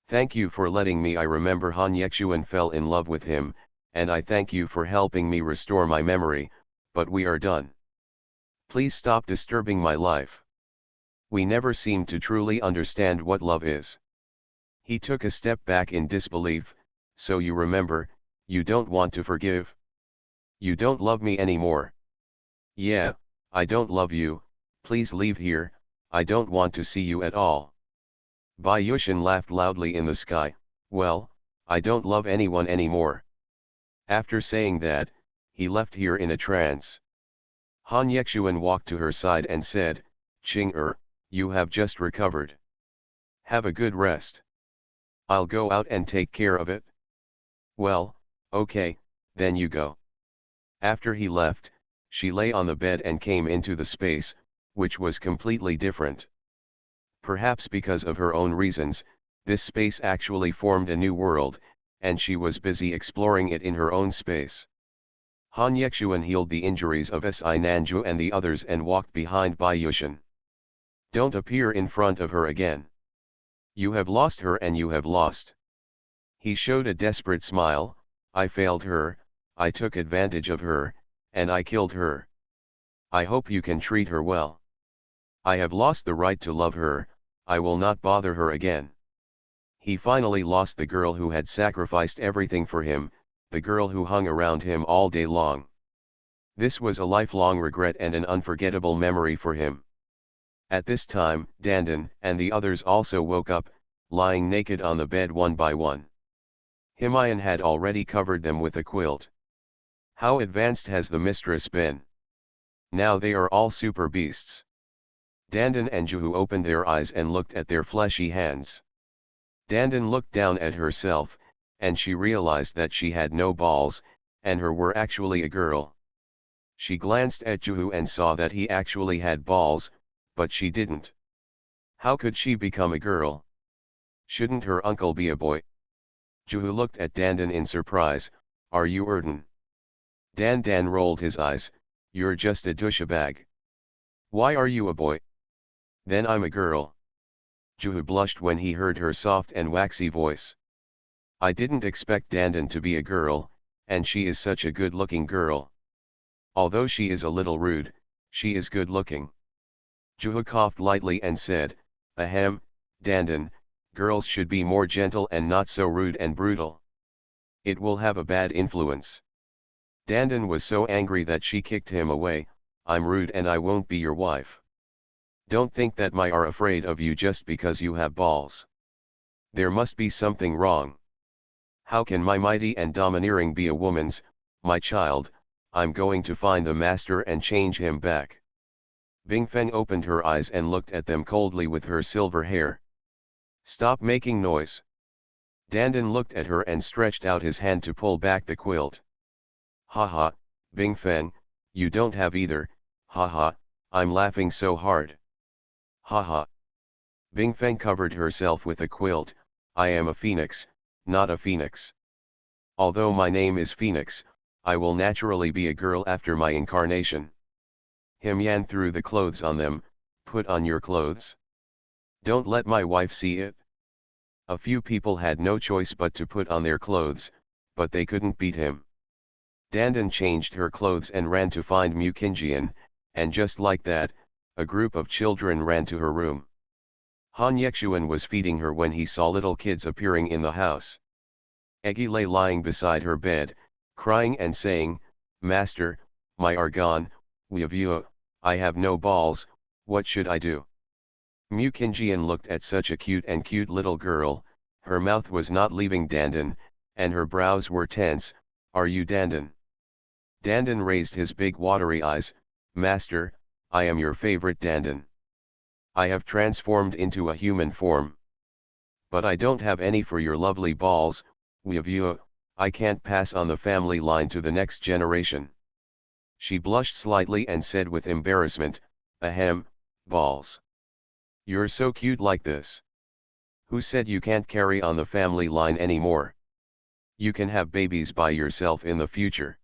Thank you for letting me. I remember Han Yexuan fell in love with him, and I thank you for helping me restore my memory, but we are done. Please stop disturbing my life. We never seem to truly understand what love is. He took a step back in disbelief. So you remember, You don't want to forgive? You don't love me anymore? Yeah, I don't love you, please leave here, I don't want to see you at all. Bayushin laughed loudly in the sky. Well, I don't love anyone anymore. After saying that, he left here in a trance. Han Yexuan walked to her side and said, Ching-er, you have just recovered. Have a good rest. I'll go out and take care of it. Well, okay, then you go. After he left, she lay on the bed and came into the space, which was completely different. Perhaps because of her own reasons, this space actually formed a new world, and she was busy exploring it in her own space. Han Yexuan healed the injuries of Si Nanju and the others and walked behind Bayushin. Don't appear in front of her again. You have lost her and you have lost. He showed a desperate smile. I failed her, I took advantage of her, and I killed her. I hope you can treat her well. I have lost the right to love her, I will not bother her again. He finally lost the girl who had sacrificed everything for him, the girl who hung around him all day long. This was a lifelong regret and an unforgettable memory for him. At this time, Dandan and the others also woke up, lying naked on the bed one by one. Himayan had already covered them with a quilt. How advanced has the mistress been? Now they are all super beasts. Dandan and Juhu opened their eyes and looked at their fleshy hands. Dandan looked down at herself, and she realized that she had no balls, and her were actually a girl. She glanced at Juhu and saw that he actually had balls, but she didn't. How could she become a girl? Shouldn't her uncle be a boy? Juhu looked at Dandan in surprise. Are you Erden? Dandan rolled his eyes. You're just a douchebag. Why are you a boy? Then I'm a girl. Juhu blushed when he heard her soft and waxy voice. I didn't expect Dandan to be a girl, and she is such a good-looking girl. Although she is a little rude, she is good-looking. Juhu coughed lightly and said, Ahem, Dandan, girls should be more gentle and not so rude and brutal. It will have a bad influence. Dandan was so angry that she kicked him away. I'm rude and I won't be your wife. Don't think that my are afraid of you just because you have balls. There must be something wrong. How can my mighty and domineering be a woman's? My child, I'm going to find the master and change him back. Bingfeng opened her eyes and looked at them coldly with her silver hair. Stop making noise. Dandan looked at her and stretched out his hand to pull back the quilt. Haha, Bingfeng, you don't have either, haha, I'm laughing so hard. Haha. Bingfeng covered herself with a quilt. I am a phoenix, not a phoenix. Although my name is Phoenix, I will naturally be a girl after my incarnation. Himyan threw the clothes on them. Put on your clothes. Don't let my wife see it. A few people had no choice but to put on their clothes, but they couldn't beat him. Dandan changed her clothes and ran to find Mukinjian, and just like that, a group of children ran to her room. Han Yexuan was feeding her when he saw little kids appearing in the house. Egi lay lying beside her bed, crying and saying, Master, my are gone, I have no balls, what should I do? Mukinjian looked at such a cute little girl, her mouth was not leaving Dandan, and her brows were tense. Are you Dandan? Dandan raised his big watery eyes. Master, I am your favorite Dandan. I have transformed into a human form. But I don't have any for your lovely balls, I can't pass on the family line to the next generation. She blushed slightly and said with embarrassment, Ahem, balls. You're so cute like this. Who said you can't carry on the family line anymore? You can have babies by yourself in the future.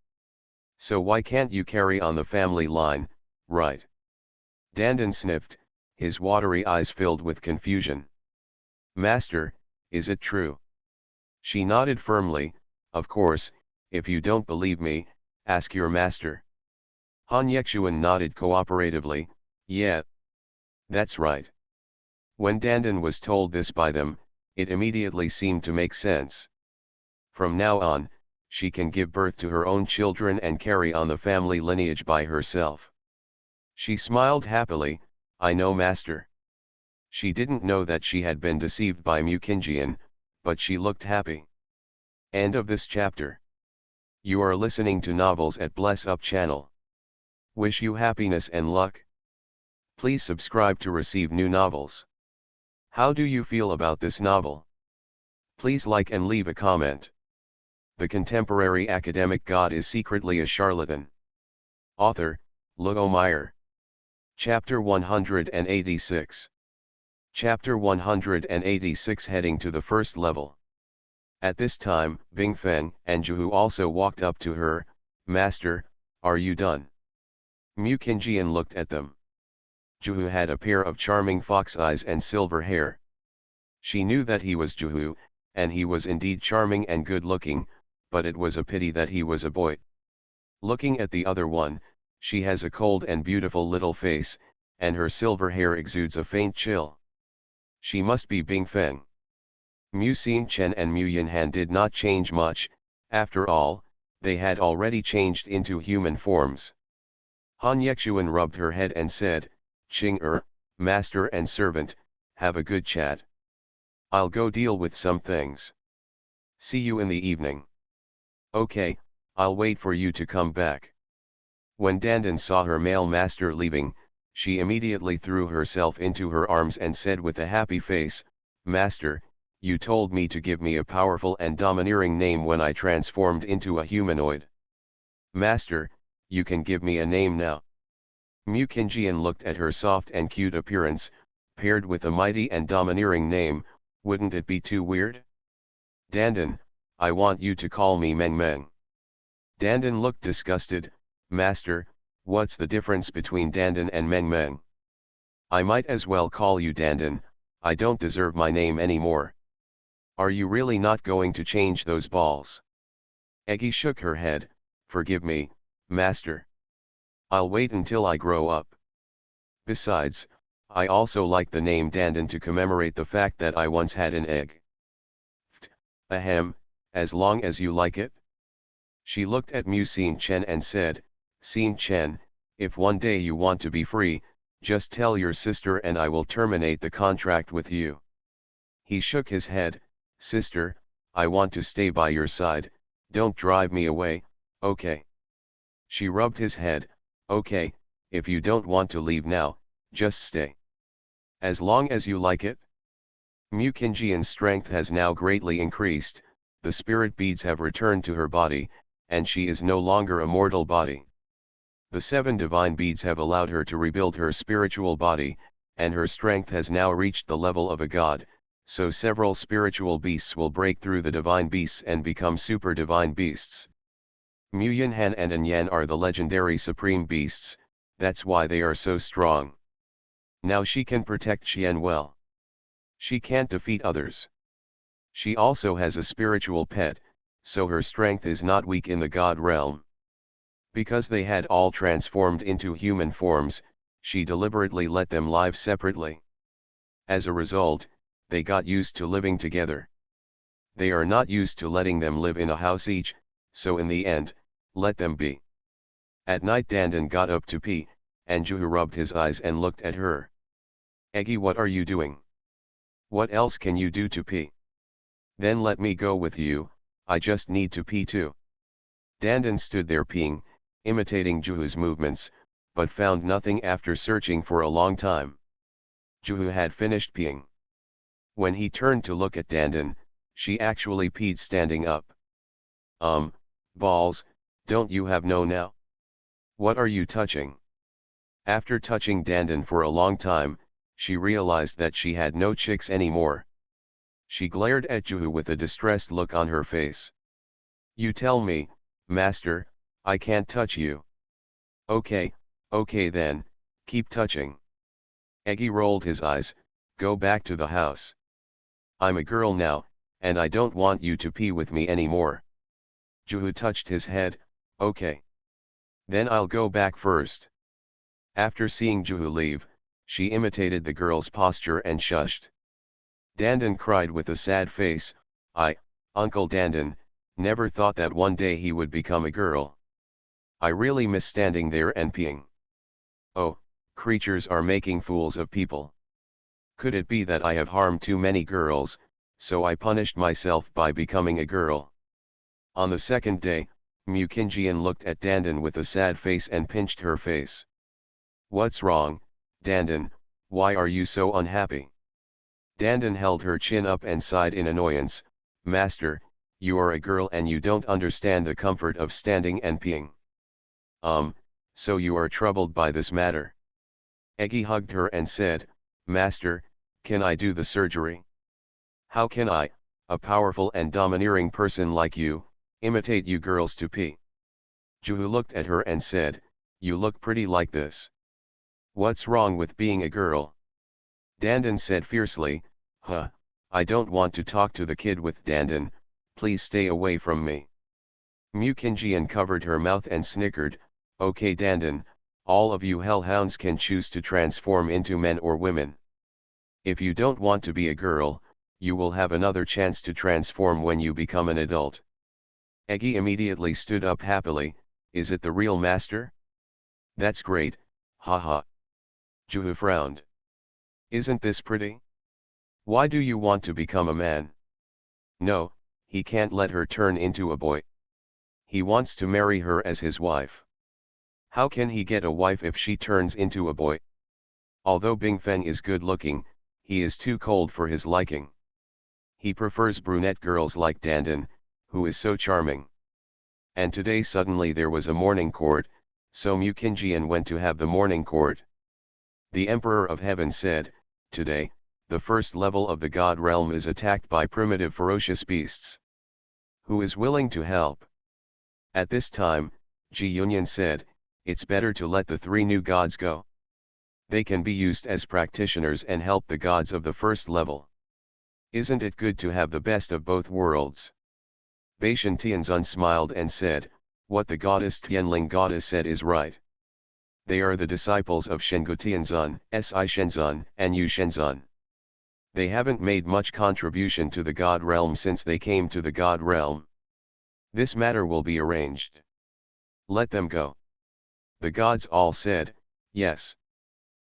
So why can't you carry on the family line, right? Dandan sniffed, his watery eyes filled with confusion. Master, is it true? She nodded firmly. Of course, if you don't believe me, ask your master. Han Yexuan nodded cooperatively. Yeah. That's right. When Dandan was told this by them, it immediately seemed to make sense. From now on, she can give birth to her own children and carry on the family lineage by herself. She smiled happily, I know, master. She didn't know that she had been deceived by Mukinjian, but she looked happy. End of this chapter. You are listening to Novels at Bless Up channel. Wish you happiness and luck. Please subscribe to receive new novels. How do you feel about this novel? Please like and leave a comment. The contemporary academic god is secretly a charlatan. Author, Lugo Meyer. Chapter 186. Chapter 186 Heading to the First Level. At this time, Bing Feng and Juhu also walked up to her. Master, are you done? Mu Qingjian looked at them. Juhu had a pair of charming fox eyes and silver hair. She knew that he was Juhu, and he was indeed charming and good-looking, but it was a pity that he was a boy. Looking at the other one, she has a cold and beautiful little face, and her silver hair exudes a faint chill. She must be Bing Feng. Mu Xingchen and Mu Yinhan did not change much, after all, they had already changed into human forms. Han Yexuan rubbed her head and said, Qing master and servant, have a good chat. I'll go deal with some things. See you in the evening. Okay, I'll wait for you to come back. When Dandan saw her male master leaving, she immediately threw herself into her arms and said with a happy face, Master, you told me to give me a powerful and domineering name when I transformed into a humanoid. Master, you can give me a name now. Mu Qingjian looked at her soft and cute appearance, paired with a mighty and domineering name, wouldn't it be too weird? Dandan, I want you to call me Meng Meng. Dandan looked disgusted. Master, what's the difference between Dandan and Meng Meng? I might as well call you Dandan, I don't deserve my name anymore. Are you really not going to change those balls? Eggy shook her head. Forgive me, master. I'll wait until I grow up. Besides, I also like the name Dandan to commemorate the fact that I once had an egg. Ahem, as long as you like it. She looked at Mu Xingchen and said, Xingchen, if one day you want to be free, just tell your sister and I will terminate the contract with you. He shook his head. Sister, I want to stay by your side, don't drive me away, okay? She rubbed his head. Okay, if you don't want to leave now, just stay. As long as you like it. Mu Qingjian's strength has now greatly increased, the spirit beads have returned to her body, and she is no longer a mortal body. The 7 divine beads have allowed her to rebuild her spiritual body, and her strength has now reached the level of a god, so several spiritual beasts will break through the divine beasts and become super divine beasts. Mu Yinhan and Anyan are the legendary supreme beasts, that's why they are so strong. Now she can protect Qian well. She can't defeat others. She also has a spiritual pet, so her strength is not weak in the god realm. Because they had all transformed into human forms, she deliberately let them live separately. As a result, they got used to living together. They are not used to letting them live in a house each, so in the end, let them be. At night Dandan got up to pee, and Juhu rubbed his eyes and looked at her. Eggy, what are you doing? What else can you do to pee? Then let me go with you, I just need to pee too. Dandan stood there peeing, imitating Juhu's movements, but found nothing after searching for a long time. Juhu had finished peeing. When he turned to look at Dandan, she actually peed standing up. Balls, don't you have no now? What are you touching? After touching Dandan for a long time, she realized that she had no chicks anymore. She glared at Juhu with a distressed look on her face. You tell me, master, I can't touch you. Okay, okay then, keep touching. Eggy rolled his eyes. Go back to the house. I'm a girl now, and I don't want you to pee with me anymore. Juhu touched his head. Okay. Then I'll go back first. After seeing Juhu leave, she imitated the girl's posture and shushed. Dandan cried with a sad face, Uncle Dandan, Never thought that one day he would become a girl. I really miss standing there and peeing. Oh, creatures are making fools of people. Could it be that I have harmed too many girls, so I punished myself by becoming a girl? On the second day, Mukinjian looked at Dandan with a sad face and pinched her face. What's wrong, Dandan, why are you so unhappy? Dandan held her chin up and sighed in annoyance. Master, you are a girl and you don't understand the comfort of standing and peeing. So you are troubled by this matter. Eggy hugged her and said, Master, can I do the surgery? How can I, a powerful and domineering person like you, imitate you girls to pee? Juhu looked at her and said, you look pretty like this. What's wrong with being a girl? Dandan said fiercely, I don't want to talk to the kid with Dandan, please stay away from me. Mukinjian covered her mouth and snickered, okay Dandan, all of you hellhounds can choose to transform into men or women. If you don't want to be a girl, you will have another chance to transform when you become an adult. Eggy immediately stood up happily, is it the real master? That's great, haha. Juhu frowned. Isn't this pretty? Why do you want to become a man? No, he can't let her turn into a boy. He wants to marry her as his wife. How can he get a wife if she turns into a boy? Although Bingfeng is good looking, he is too cold for his liking. He prefers brunette girls like Dandan, who is so charming. And today suddenly there was a morning court, so Mukinjian went to have the morning court. The Emperor of Heaven said, today, the first level of the God realm is attacked by primitive ferocious beasts. Who is willing to help? At this time, Ji Yunyan said, it's better to let the 3 new gods go. They can be used as practitioners and help the gods of the first level. Isn't it good to have the best of both worlds? Beishan Tianzun smiled and said, what the goddess Tianling goddess said is right. They are the disciples of Shengu Tianzun, Si Shenzun, and Yu Shenzun. They haven't made much contribution to the God realm since they came to the God realm. This matter will be arranged. Let them go. The gods all said, yes.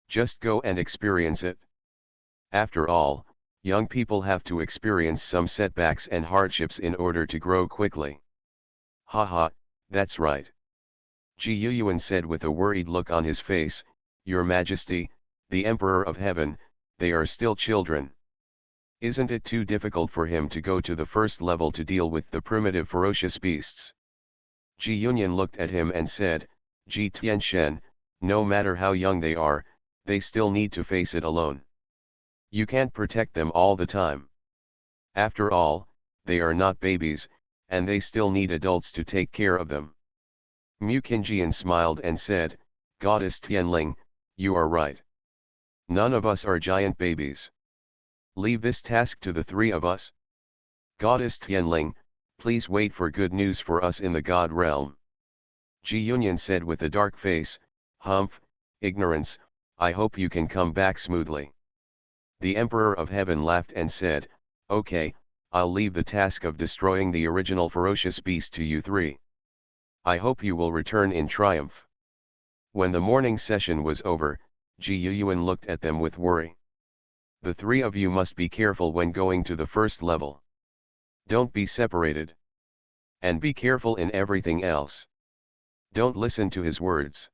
Just go and experience it. After all, young people have to experience some setbacks and hardships in order to grow quickly. Haha, that's right. Ji Yuyuan said with a worried look on his face, Your Majesty, the Emperor of Heaven, they are still children. Isn't it too difficult for him to go to the first level to deal with the primitive ferocious beasts? Ji Yunyan looked at him and said, Ji Tianshen, no matter how young they are, they still need to face it alone. You can't protect them all the time. After all, they are not babies, and they still need adults to take care of them. Mukinjian smiled and said, Goddess Tianling, you are right. None of us are giant babies. Leave this task to the 3 of us. Goddess Tianling, please wait for good news for us in the God realm. Ji Yunyan said with a dark face, Humph, ignorance, I hope you can come back smoothly. The Emperor of Heaven laughed and said, okay, I'll leave the task of destroying the original ferocious beast to you 3. I hope you will return in triumph. When the morning session was over, Ji Yuyuan looked at them with worry. The 3 of you must be careful when going to the first level. Don't be separated. And be careful in everything else. Don't listen to his words.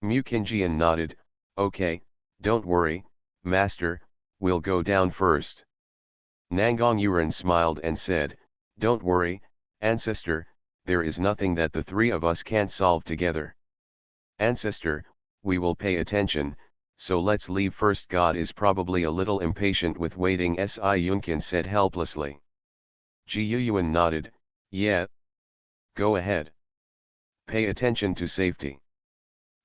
Mukinjian nodded, okay, don't worry, Master, we'll go down first. Nangang Yuran smiled and said, don't worry, Ancestor, there is nothing that the 3 of us can't solve together. Ancestor, we will pay attention, so let's leave first. God is probably a little impatient with waiting, Si Yunkin said helplessly. Ji Yuyuan nodded, yeah. Go ahead. Pay attention to safety.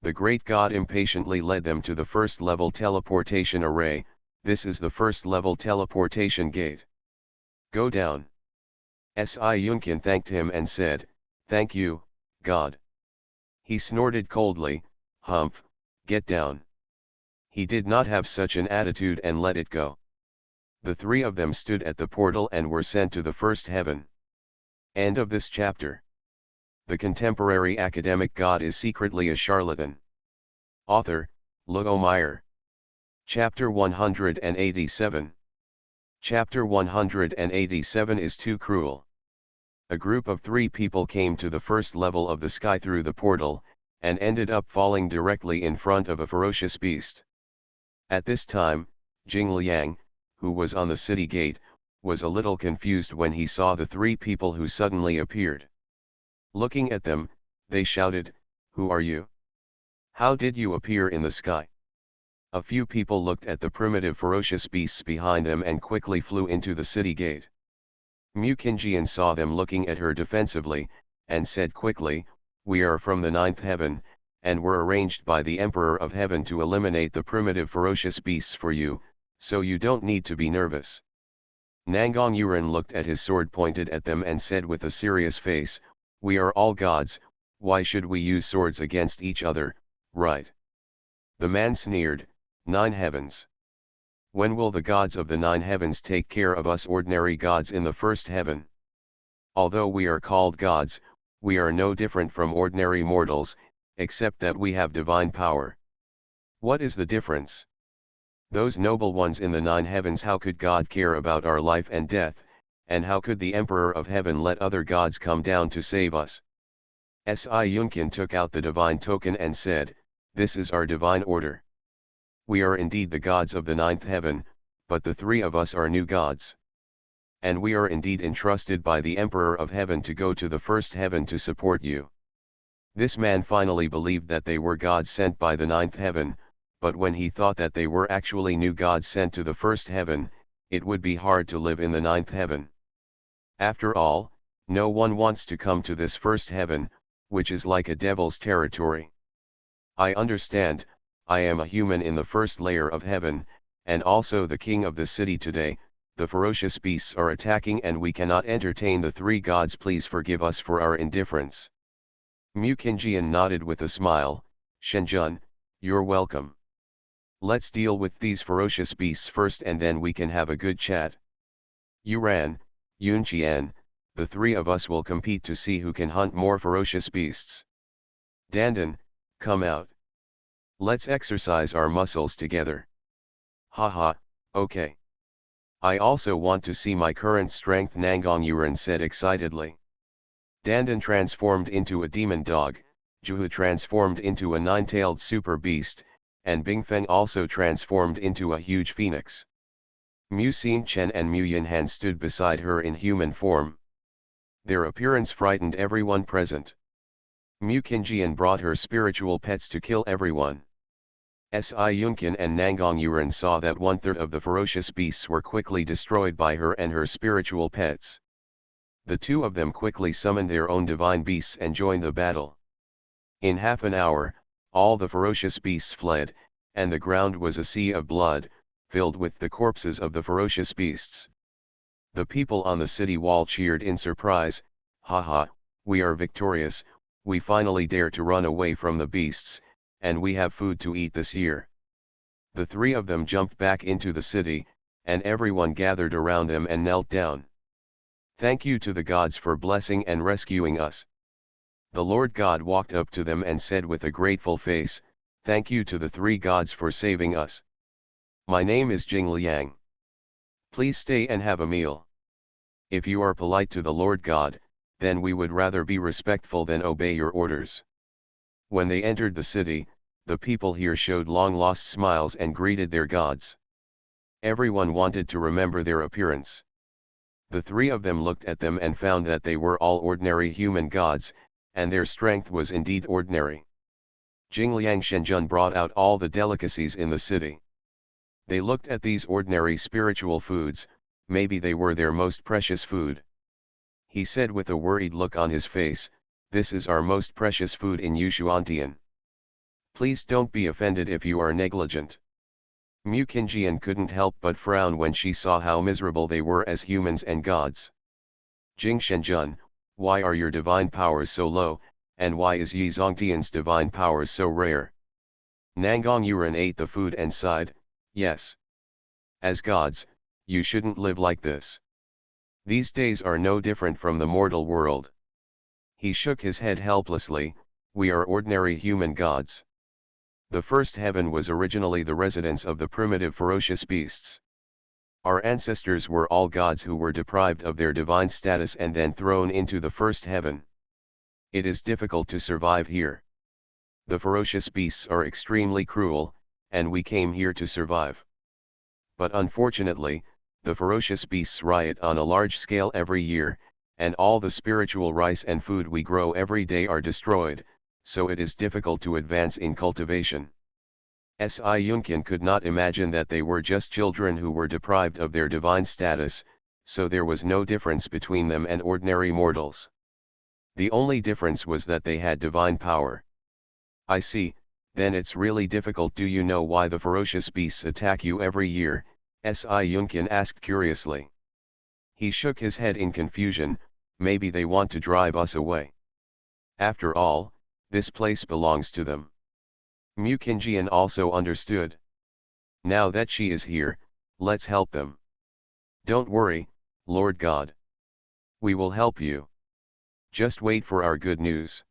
The great god impatiently led them to the first level teleportation array. This is the first level teleportation gate. Go down. Si Yunkin thanked him and said, thank you, God. He snorted coldly, Humph, get down. He did not have such an attitude and let it go. The 3 of them stood at the portal and were sent to the first heaven. End of this chapter. The contemporary academic god is secretly a charlatan. Author, Lugo Meyer. Chapter 187. Chapter 187 is too cruel. A group of 3 people came to the first level of the sky through the portal, and ended up falling directly in front of a ferocious beast. At this time, Jing Liang, who was on the city gate, was a little confused when he saw the 3 people who suddenly appeared. Looking at them, they shouted, "Who are you? How did you appear in the sky?" A few people looked at the primitive ferocious beasts behind them and quickly flew into the city gate. Mu Qingjian saw them looking at her defensively, and said quickly, "We are from the 9th heaven, and were arranged by the Emperor of Heaven to eliminate the primitive ferocious beasts for you, so you don't need to be nervous." Nangang Yuren looked at his sword pointed at them and said with a serious face, "We are all gods, why should we use swords against each other, right?" The man sneered, 9 heavens. When will the gods of the 9 heavens take care of us ordinary gods in the 1st heaven? Although we are called gods, we are no different from ordinary mortals, except that we have divine power. What is the difference? Those noble ones in the 9 heavens, how could God care about our life and death, and how could the Emperor of Heaven let other gods come down to save us? Sci-Yunkin took out the divine token and said, "This is our divine order. We are indeed the gods of the 9th heaven, but the 3 of us are new gods. And we are indeed entrusted by the Emperor of Heaven to go to the 1st heaven to support you." This man finally believed that they were gods sent by the 9th heaven, but when he thought that they were actually new gods sent to the 1st heaven, it would be hard to live in the 9th heaven. After all, no one wants to come to this 1st heaven, which is like a devil's territory. I understand, I am a human in the 1st layer of heaven, and also the king of the city today. The ferocious beasts are attacking and we cannot entertain the 3 gods, please forgive us for our indifference. Mu Qingjian nodded with a smile, "Shenjun, you're welcome. Let's deal with these ferocious beasts first and then we can have a good chat. Yuran, Yunqian, the 3 of us will compete to see who can hunt more ferocious beasts. Dandan, come out. Let's exercise our muscles together." "Haha, okay. I also want to see my current strength," Nangang Yuren said excitedly. Dandan transformed into a demon dog, Juhu transformed into a 9-tailed super beast, and Bingfeng also transformed into a huge phoenix. Mu Xingchen and Mu Yinhan stood beside her in human form. Their appearance frightened everyone present. Mu Qingjian brought her spiritual pets to kill everyone. Sci-Yunkin and Nangang Yuren saw that 1/3 of the ferocious beasts were quickly destroyed by her and her spiritual pets. The 2 of them quickly summoned their own divine beasts and joined the battle. In half an hour, all the ferocious beasts fled, and the ground was a sea of blood, filled with the corpses of the ferocious beasts. The people on the city wall cheered in surprise, "Haha, we are victorious, we finally dare to run away from the beasts, and we have food to eat this year." The 3 of them jumped back into the city, and everyone gathered around them and knelt down. "Thank you to the gods for blessing and rescuing us." The Lord God walked up to them and said with a grateful face, "Thank you to the 3 gods for saving us. My name is Jing Liang. Please stay and have a meal. If you are polite to the Lord God, then we would rather be respectful than obey your orders." When they entered the city, the people here showed long-lost smiles and greeted their gods. Everyone wanted to remember their appearance. The 3 of them looked at them and found that they were all ordinary human gods, and their strength was indeed ordinary. Jingliang Shenjun brought out all the delicacies in the city. They looked at these ordinary spiritual foods, maybe they were their most precious food. He said with a worried look on his face, "This is our most precious food in Yushuantian. Please don't be offended if you are negligent." Mu Qingjian couldn't help but frown when she saw how miserable they were as humans and gods. "Jing Shenjun, why are your divine powers so low, and why is Yi Zongtian's divine powers so rare?" Nangang Yuren ate the food and sighed, "Yes. As gods, you shouldn't live like this. These days are no different from the mortal world. He shook his head helplessly. We are ordinary human gods. The first heaven was originally the residence of the primitive ferocious beasts. Our ancestors were all gods who were deprived of their divine status and then thrown into the first heaven. It is difficult to survive here. The ferocious beasts are extremely cruel, and we came here to survive. But unfortunately, the ferocious beasts riot on a large scale every year, and all the spiritual rice and food we grow every day are destroyed, so it is difficult to advance in cultivation. Sci-Yunkin could not imagine that they were just children who were deprived of their divine status, so there was no difference between them and ordinary mortals. The only difference was that they had divine power. I see, then it's really difficult. Do you know why the ferocious beasts attack you every year? Sci-Yunkin asked curiously. He shook his head in confusion. Maybe they want to drive us away. After all, this place belongs to them. Mukinjian also understood. Now that she is here, let's help them. Don't worry, Lord God. We will help you. Just wait for our good news.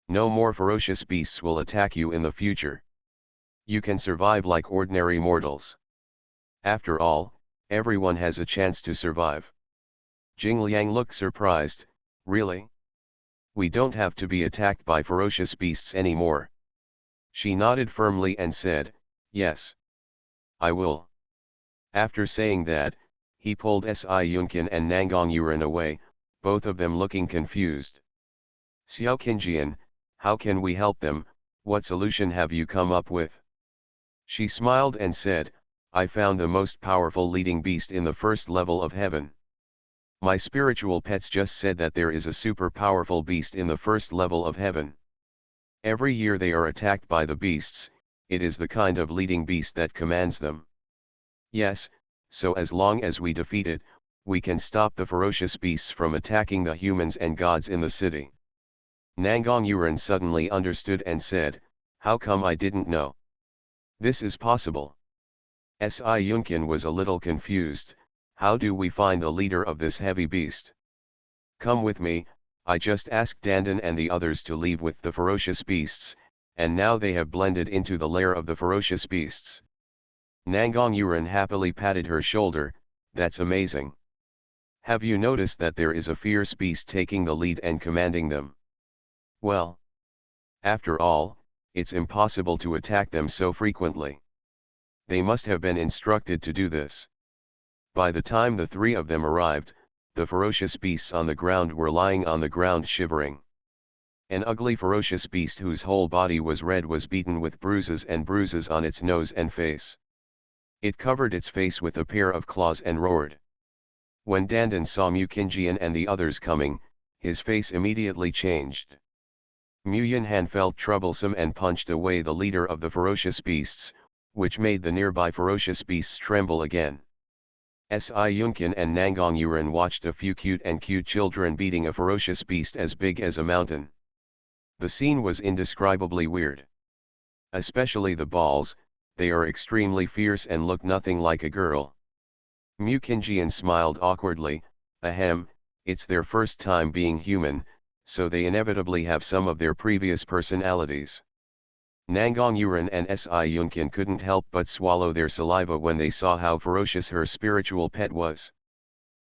No more ferocious beasts will attack you in the future. You can survive like ordinary mortals. After all, everyone has a chance to survive. Jingliang looked surprised. Really? We don't have to be attacked by ferocious beasts anymore. She nodded firmly and said, yes. I will. After saying that, he pulled Sci-Yunkin and Nangang Yuran away, both of them looking confused. Xiao Qinjian, how can we help them? What solution have you come up with? She smiled and said, I found the most powerful leading beast in the first level of heaven. My spiritual pets just said that there is a super powerful beast in the first level of heaven. Every year they are attacked by the beasts. It is the kind of leading beast that commands them. Yes, so as long as we defeat it, we can stop the ferocious beasts from attacking the humans and gods in the city. Nangang Yuran suddenly understood and said, how come I didn't know? This is possible. Sci-Yunkin was a little confused. How do we find the leader of this heavy beast? Come with me. I just asked Dandan and the others to leave with the ferocious beasts, and now they have blended into the lair of the ferocious beasts. Nangang Yuran happily patted her shoulder. That's amazing. Have you noticed that there is a fierce beast taking the lead and commanding them? Well, after all, it's impossible to attack them so frequently. They must have been instructed to do this. By the time the three of them arrived, the ferocious beasts on the ground were lying on the ground shivering. An ugly ferocious beast whose whole body was red was beaten with bruises on its nose and face. It covered its face with a pair of claws and roared. When Dandan saw Mukinjian and the others coming, his face immediately changed. Mu Yunhan felt troublesome and punched away the leader of the ferocious beasts, which made the nearby ferocious beasts tremble again. Sci-Yunkin and Nangang Yuran watched a few cute children beating a ferocious beast as big as a mountain. The scene was indescribably weird. Especially the balls, they are extremely fierce and look nothing like a girl. Mukinjian smiled awkwardly. Ahem, it's their first time being human, so they inevitably have some of their previous personalities. Nangang Yuran and Sci-Yunkin couldn't help but swallow their saliva when they saw how ferocious her spiritual pet was.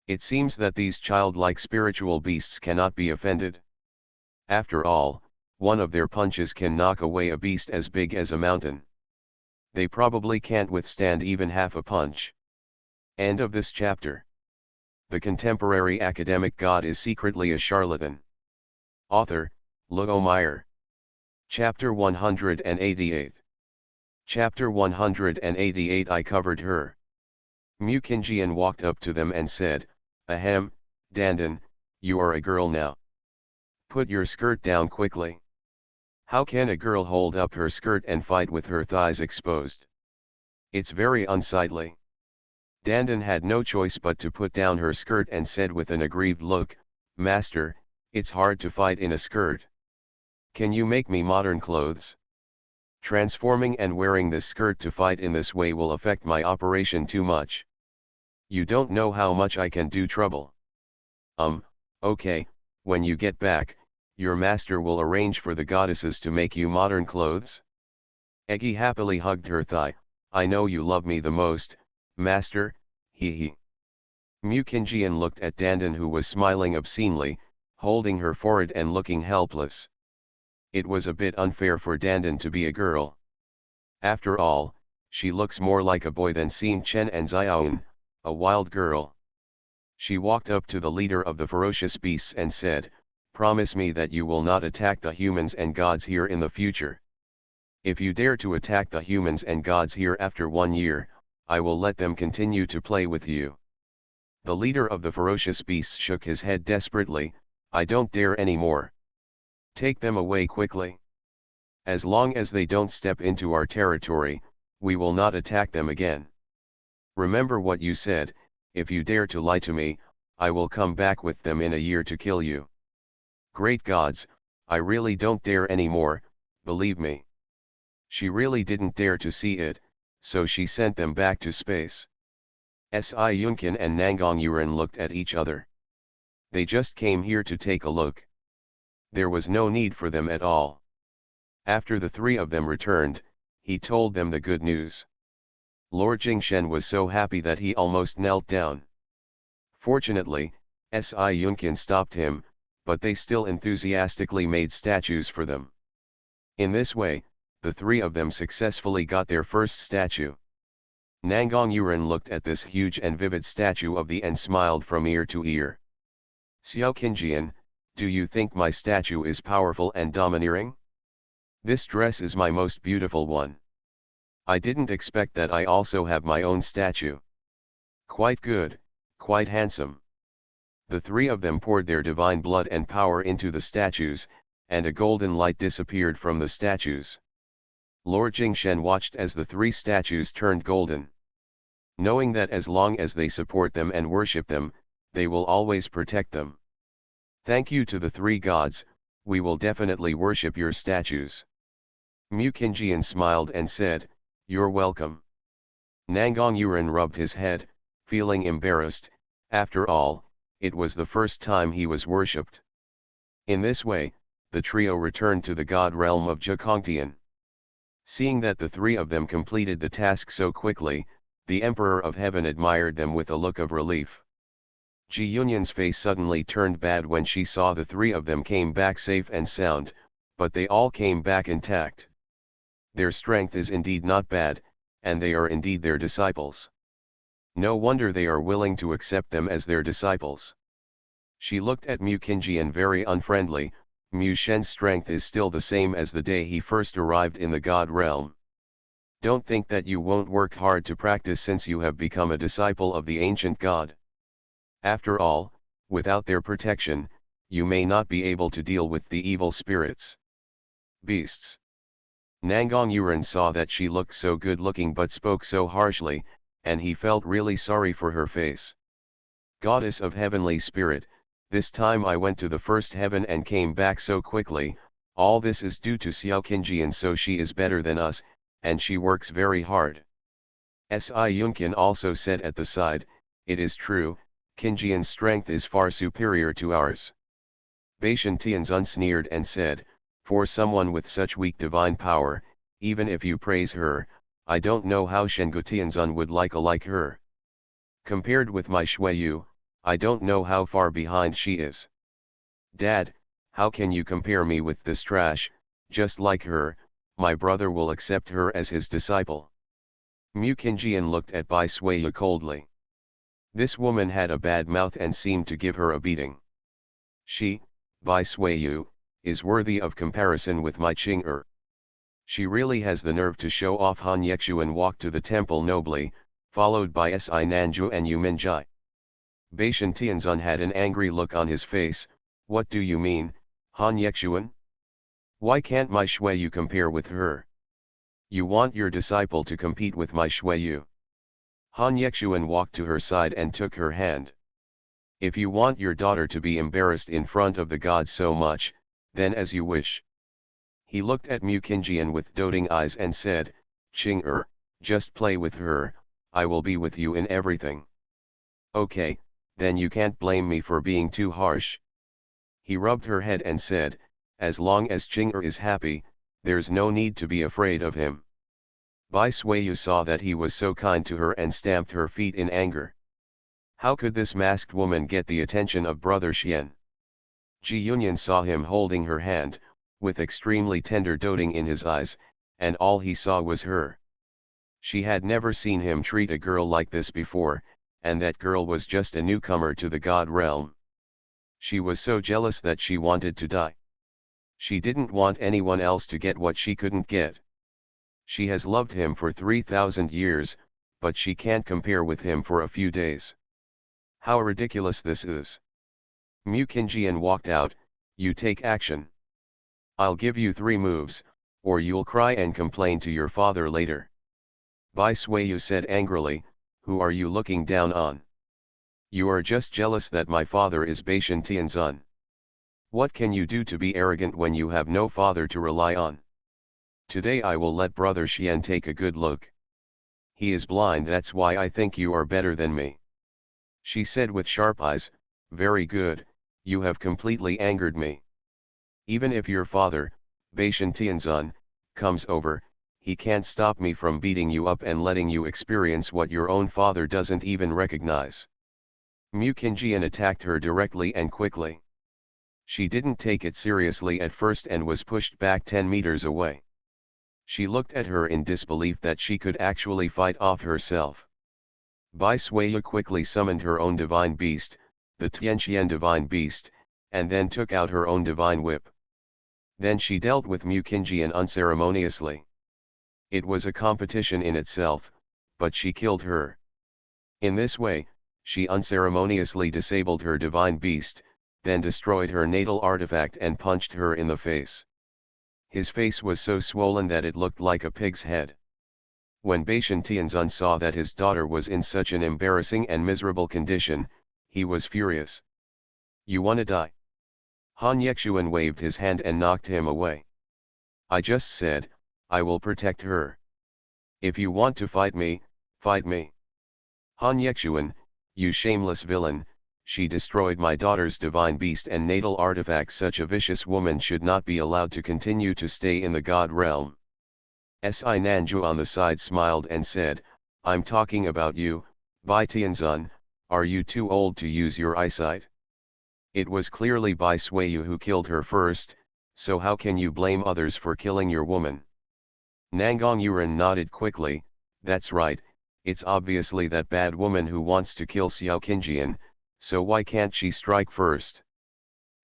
It seems that these childlike spiritual beasts cannot be offended. After all, one of their punches can knock away a beast as big as a mountain. They probably can't withstand even half a punch. End of this chapter. The contemporary academic god is secretly a charlatan. Author, Luo Meyer. Chapter 188. Chapter 188 I covered her. Mukinjian walked up to them and said, Ahem, Dandan, you are a girl now. Put your skirt down quickly. How can a girl hold up her skirt and fight with her thighs exposed? It's very unsightly. Dandan had no choice but to put down her skirt and said with an aggrieved look, Master, it's hard to fight in a skirt. Can you make me modern clothes? Transforming and wearing this skirt to fight in this way will affect my operation too much. You don't know how much I can do trouble. Um, okay, when you get back, your master will arrange for the goddesses to make you modern clothes? Eggy happily hugged her thigh. I know you love me the most, master, hee hee. Mukinjian looked at Dandan, who was smiling obscenely, holding her forehead and looking helpless. It was a bit unfair for Dandan to be a girl. After all, she looks more like a boy than Xin Chen and Xiaoyan, a wild girl. She walked up to the leader of the ferocious beasts and said, promise me that you will not attack the humans and gods here in the future. If you dare to attack the humans and gods here after 1 year, I will let them continue to play with you. The leader of the ferocious beasts shook his head desperately. I don't dare anymore. Take them away quickly. As long as they don't step into our territory, we will not attack them again. Remember what you said, if you dare to lie to me, I will come back with them in a year to kill you. Great gods, I really don't dare anymore, believe me. She really didn't dare to see it, so she sent them back to space. Si Yunkin and Nangang Yuren looked at each other. They just came here to take a look. There was no need for them at all. After the three of them returned, he told them the good news. Lord Jingshen was so happy that he almost knelt down. Fortunately, Si Yunkin stopped him, but they still enthusiastically made statues for them. In this way, the three of them successfully got their first statue. Nangang Yuren looked at this huge and vivid statue of the and smiled from ear to ear. Xiao Qinjian, do you think my statue is powerful and domineering? This dress is my most beautiful one. I didn't expect that I also have my own statue. Quite good, quite handsome. The three of them poured their divine blood and power into the statues, and a golden light disappeared from the statues. Lord Jingshen watched as the three statues turned golden. Knowing that as long as they support them and worship them, they will always protect them. Thank you to the three gods, we will definitely worship your statues. Mukinjian smiled and said, you're welcome. Nangang Yuren rubbed his head, feeling embarrassed. After all, it was the first time he was worshipped. In this way, the trio returned to the god realm of Zhikongtian. Seeing that the three of them completed the task so quickly, the Emperor of Heaven admired them with a look of relief. Ji Yunyan's face suddenly turned bad when she saw the three of them came back safe and sound, but they all came back intact. Their strength is indeed not bad, and they are indeed their disciples. No wonder they are willing to accept them as their disciples. She looked at Mukinjian very unfriendly. Mu Shen's strength is still the same as the day he first arrived in the god realm. Don't think that you won't work hard to practice since you have become a disciple of the ancient god. After all, without their protection, you may not be able to deal with the evil spirits. Beasts. Nangang Yuren saw that she looked so good-looking but spoke so harshly, and he felt really sorry for her face. Goddess of heavenly spirit, this time I went to the first heaven and came back so quickly. All this is due to Xiao Qinjian, so she is better than us, and she works very hard. Si Yunkin also said at the side, it is true, Qinjian's strength is far superior to ours. Beishan Tianzun sneered and said, for someone with such weak divine power, even if you praise her, I don't know how Shengu Tianzun would like her. Compared with my Shuiyu, I don't know how far behind she is. Dad, how can you compare me with this trash? Just like her, my brother will accept her as his disciple. Mukinjian looked at Bai Suiyu coldly. This woman had a bad mouth and seemed to give her a beating. She, Bai Suiyu, is worthy of comparison with my Qing-er. She really has the nerve to show off. Han Yexuan walked to the temple nobly, followed by Si Nanju and Yu Minjai. Beishan Tianzun had an angry look on his face. What do you mean, Han Yexuan? Why can't my Shuiyu compare with her? You want your disciple to compete with my Shuiyu? Han Yexuan walked to her side and took her hand. If you want your daughter to be embarrassed in front of the gods so much, then as you wish. He looked at Mukinjian with doting eyes and said, Qing-er, just play with her, I will be with you in everything. Okay, then you can't blame me for being too harsh. He rubbed her head and said, as long as Ching'er is happy, there's no need to be afraid of him. Bai Suiyu saw that he was so kind to her and stamped her feet in anger. How could this masked woman get the attention of Brother Xian? Ji Yunyan saw him holding her hand, with extremely tender doting in his eyes, and all he saw was her. She had never seen him treat a girl like this before, and that girl was just a newcomer to the god realm. She was so jealous that she wanted to die. She didn't want anyone else to get what she couldn't get. She has loved him for 3,000 years, but she can't compare with him for a few days. How ridiculous this is. Mu Qingjian walked out. You take action. I'll give you 3 moves, or you'll cry and complain to your father later. Bai Suiyu said angrily, who are you looking down on? You are just jealous that my father is Beishan Tianzun. What can you do to be arrogant when you have no father to rely on? Today I will let Brother Xian take a good look. He is blind, that's why I think you are better than me. She said with sharp eyes, very good, you have completely angered me. Even if your father, Beishan Tianzun, comes over, he can't stop me from beating you up and letting you experience what your own father doesn't even recognize. Mu Qingjian attacked her directly and quickly. She didn't take it seriously at first and was pushed back 10 meters away. She looked at her in disbelief that she could actually fight off herself. Bai Suiyu quickly summoned her own divine beast, the Tianqian divine beast, and then took out her own divine whip. Then she dealt with Mu Qingjian unceremoniously. It was a competition in itself, but she killed her. In this way, she unceremoniously disabled her divine beast, then destroyed her natal artifact and punched her in the face. His face was so swollen that it looked like a pig's head. When Beishan Tianzun saw that his daughter was in such an embarrassing and miserable condition, he was furious. You wanna die? Han Yexuan waved his hand and knocked him away. I just said, I will protect her. If you want to fight me, fight me. Han Yexuan, you shameless villain, she destroyed my daughter's divine beast and natal artifact. Such a vicious woman should not be allowed to continue to stay in the god realm. Si Nanju on the side smiled and said, I'm talking about you, Bai Tianzun, are you too old to use your eyesight? It was clearly Bai Suiyu who killed her first, so how can you blame others for killing your woman? Nangong Yuran nodded quickly, that's right, it's obviously that bad woman who wants to kill Xiao Qingjian, so why can't she strike first?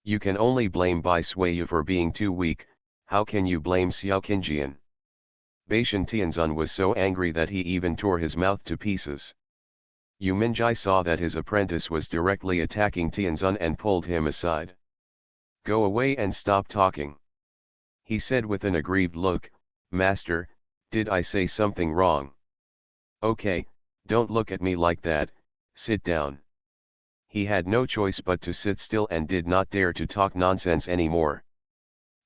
You can only blame Bai Suiyu for being too weak, how can you blame Xiao Qingjian? Beishan Tianzun was so angry that he even tore his mouth to pieces. Yu Minjai saw that his apprentice was directly attacking Tianzun and pulled him aside. Go away and stop talking. He said with an aggrieved look, Master, did I say something wrong? Okay, don't look at me like that, sit down. He had no choice but to sit still and did not dare to talk nonsense anymore.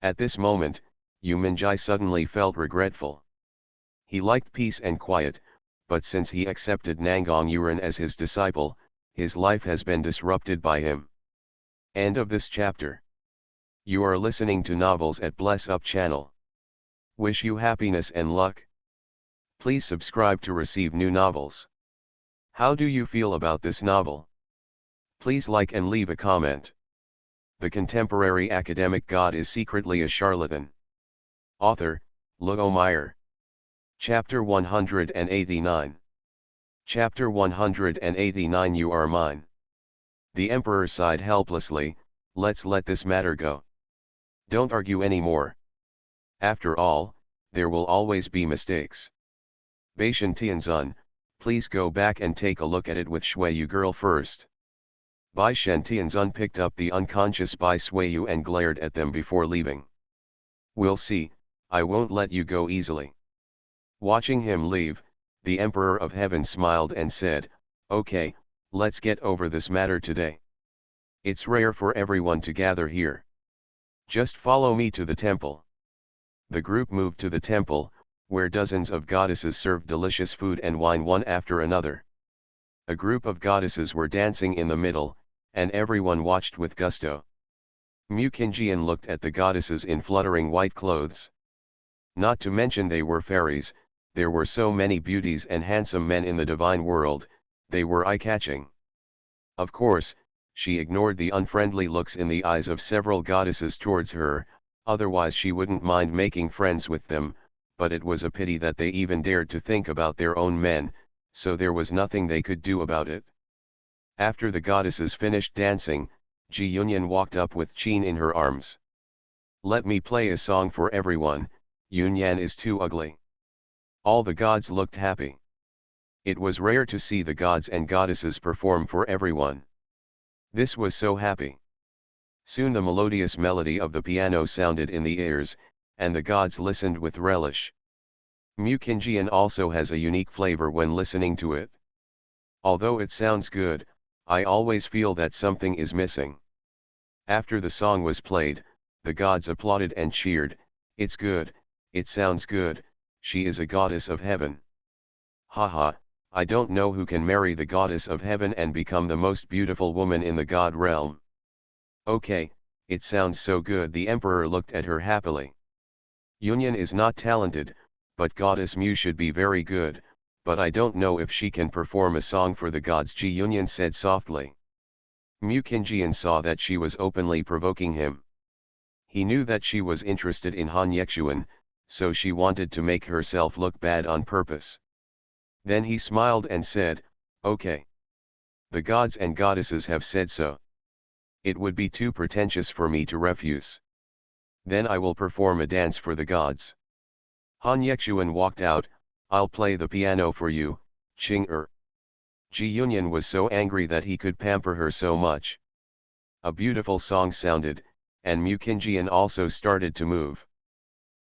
At this moment, Yu Minjai suddenly felt regretful. He liked peace and quiet, but since he accepted Nangong Yuran as his disciple, his life has been disrupted by him. End of this chapter. You are listening to Novels at Bless Up channel. Wish you happiness and luck. Please subscribe to receive new novels. How do you feel about this novel? Please like and leave a comment. The contemporary academic god is secretly a charlatan. Author, Luo Meyer. Chapter 189. Chapter 189. You are mine. The emperor sighed helplessly, let's let this matter go. Don't argue anymore. After all, there will always be mistakes. Beishan Tianzun, please go back and take a look at it with Shuiyu girl first. Beishan Tianzun picked up the unconscious Bai Suiyu and glared at them before leaving. We'll see, I won't let you go easily. Watching him leave, the Emperor of Heaven smiled and said, okay, let's get over this matter today. It's rare for everyone to gather here. Just follow me to the temple. The group moved to the temple, where dozens of goddesses served delicious food and wine one after another. A group of goddesses were dancing in the middle, and everyone watched with gusto. Mukinjian looked at the goddesses in fluttering white clothes. Not to mention they were fairies, there were so many beauties and handsome men in the divine world, they were eye-catching. Of course, she ignored the unfriendly looks in the eyes of several goddesses towards her, otherwise she wouldn't mind making friends with them, but it was a pity that they even dared to think about their own men, so there was nothing they could do about it. After the goddesses finished dancing, Ji Yunyan walked up with Qin in her arms. "Let me play a song for everyone, Yunyan is too ugly." All the gods looked happy. It was rare to see the gods and goddesses perform for everyone. This was so happy. Soon the melodious melody of the piano sounded in the ears, and the gods listened with relish. Mukinjian also has a unique flavor when listening to it. Although it sounds good, I always feel that something is missing. After the song was played, the gods applauded and cheered, "It's good, it sounds good, she is a goddess of heaven. Haha, I don't know who can marry the goddess of heaven and become the most beautiful woman in the god realm." "Okay, it sounds so good." The emperor looked at her happily. "Yunyan is not talented, but goddess Mu should be very good, but I don't know if she can perform a song for the gods," Ji Yunyan said softly. Mukinjian saw that she was openly provoking him. He knew that she was interested in Han Yexuan, so she wanted to make herself look bad on purpose. Then he smiled and said, "Okay. The gods and goddesses have said so. It would be too pretentious for me to refuse. Then I will perform a dance for the gods." Han Yexuan walked out. "I'll play the piano for you, Qing-er." Ji Yunyan was so angry that he could pamper her so much. A beautiful song sounded, and Mukinjian also started to move.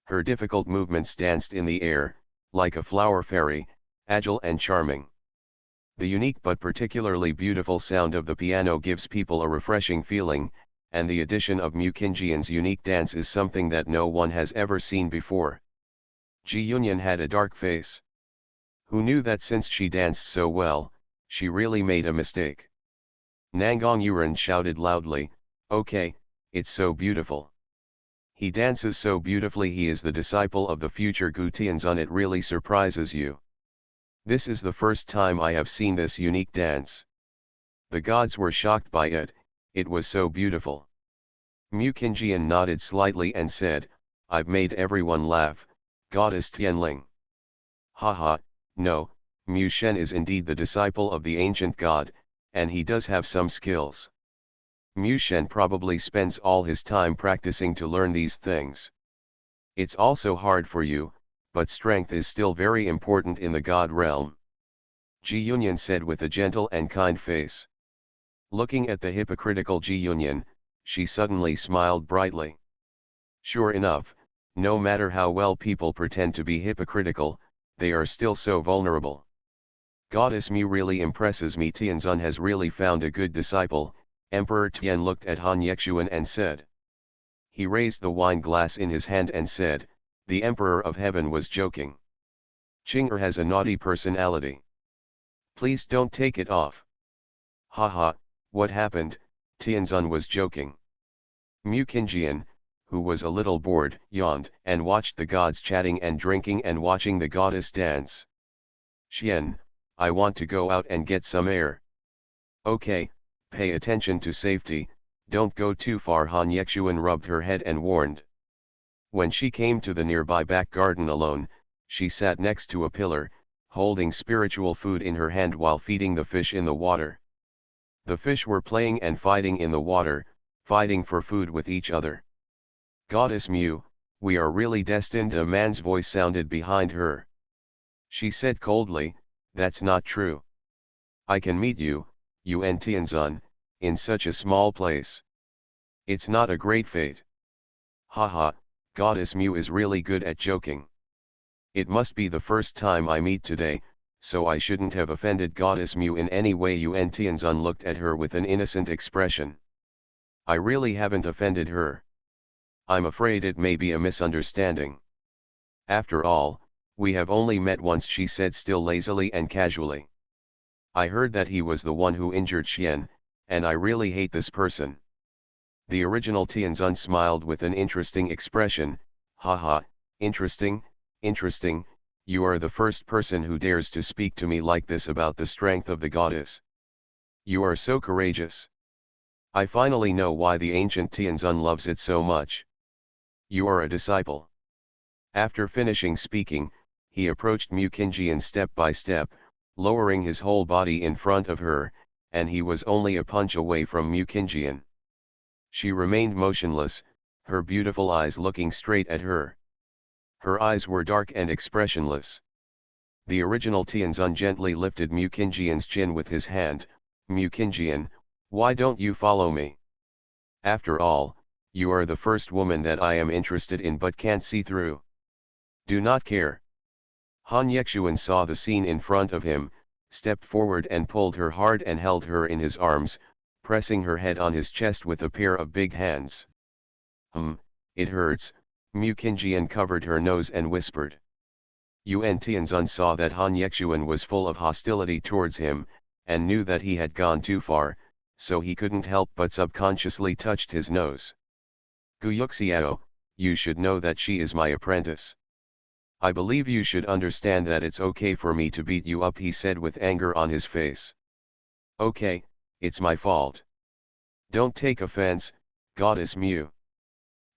Her difficult movements danced in the air, like a flower fairy, agile and charming. The unique but particularly beautiful sound of the piano gives people a refreshing feeling, and the addition of Mukinjian's unique dance is something that no one has ever seen before. Ji Yunyan had a dark face. Who knew that since she danced so well, she really made a mistake? Nangang Yuran shouted loudly, "Okay, it's so beautiful. He dances so beautifully. He is the disciple of the future Gu Tianzun. It really surprises you. This is the first time I have seen this unique dance." The gods were shocked by it, it was so beautiful. Mukinjian nodded slightly and said, "I've made everyone laugh, Goddess Tianling." "Haha, no, Mu Shen is indeed the disciple of the ancient god, and he does have some skills. Mu Shen probably spends all his time practicing to learn these things. It's also hard for you, but strength is still very important in the god realm," Ji Yunyan said with a gentle and kind face. Looking at the hypocritical Ji Yunyan, she suddenly smiled brightly. Sure enough, no matter how well people pretend to be hypocritical, they are still so vulnerable. Goddess Mu really impresses me. Tianzun has really found a good disciple. Emperor Tian looked at Han Yexuan and said. He raised the wine glass in his hand and said, "The Emperor of Heaven was joking. Qing'er has a naughty personality. Please don't take it off." "Haha, what happened?" Tianzun was joking. Mukinjian, who was a little bored, yawned and watched the gods chatting and drinking and watching the goddess dance. "Xian, I want to go out and get some air." "Okay, pay attention to safety, don't go too far." Han Yexuan rubbed her head and warned. When she came to the nearby back garden alone, she sat next to a pillar, holding spiritual food in her hand while feeding the fish in the water. The fish were playing and fighting in the water, fighting for food with each other. "Goddess Mu, we are really destined." A man's voice sounded behind her. She said coldly, "That's not true. I can meet you, Yuan Tianzun, in such a small place. It's not a great fate." "Haha, Goddess Mu is really good at joking. It must be the first time I meet today, so I shouldn't have offended Goddess Mu in any way." Yuan Tianzun looked at her with an innocent expression. "I really haven't offended her. I'm afraid it may be a misunderstanding. After all, we have only met once," she said still lazily and casually. I heard that he was the one who injured Xian, and I really hate this person. The original Tianzun smiled with an interesting expression. Haha, interesting, interesting, you are the first person who dares to speak to me like this about the strength of the goddess. You are so courageous. I finally know why the ancient Tianzun loves it so much. You are a disciple. After finishing speaking, he approached Mu Qingjian step by step, lowering his whole body in front of her, and he was only a punch away from Mu Qingjian. She remained motionless, her beautiful eyes looking straight at her. Her eyes were dark and expressionless. The original Tianzun gently lifted Mu Qingjian's chin with his hand. Mu Qingjian, why don't you follow me? After all, you are the first woman that I am interested in but can't see through. Do not care. Han Yexuan saw the scene in front of him, stepped forward and pulled her hard and held her in his arms, pressing her head on his chest with a pair of big hands. It hurts, Mu Qingjian covered her nose and whispered. Yuan Tianzun saw that Han Yexuan was full of hostility towards him, and knew that he had gone too far, so he couldn't help but subconsciously touched his nose. Guyuxiao, you should know that she is my apprentice. I believe you should understand that it's okay for me to beat you up, he said with anger on his face. Okay, it's my fault. Don't take offense, Goddess Mu.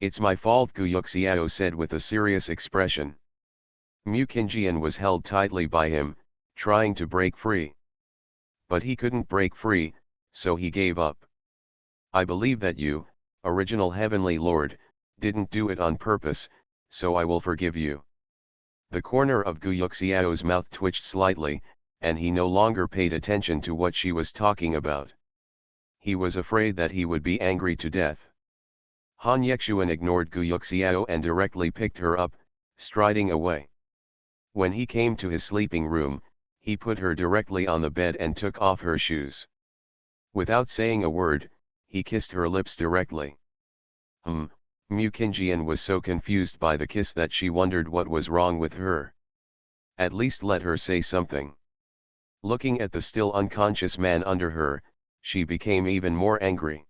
It's my fault, Guyuxiao said with a serious expression. Mu Qingjian was held tightly by him, trying to break free. But he couldn't break free, so he gave up. I believe that you, original Heavenly Lord, didn't do it on purpose, so I will forgive you. The corner of Guyuxiao's mouth twitched slightly, and he no longer paid attention to what she was talking about. He was afraid that he would be angry to death. Han Yexuan ignored Guyuxiao and directly picked her up, striding away. When he came to his sleeping room, he put her directly on the bed and took off her shoes. Without saying a word, he kissed her lips directly. Mu Qingjian was so confused by the kiss that she wondered what was wrong with her. At least let her say something. Looking at the still unconscious man under her, she became even more angry.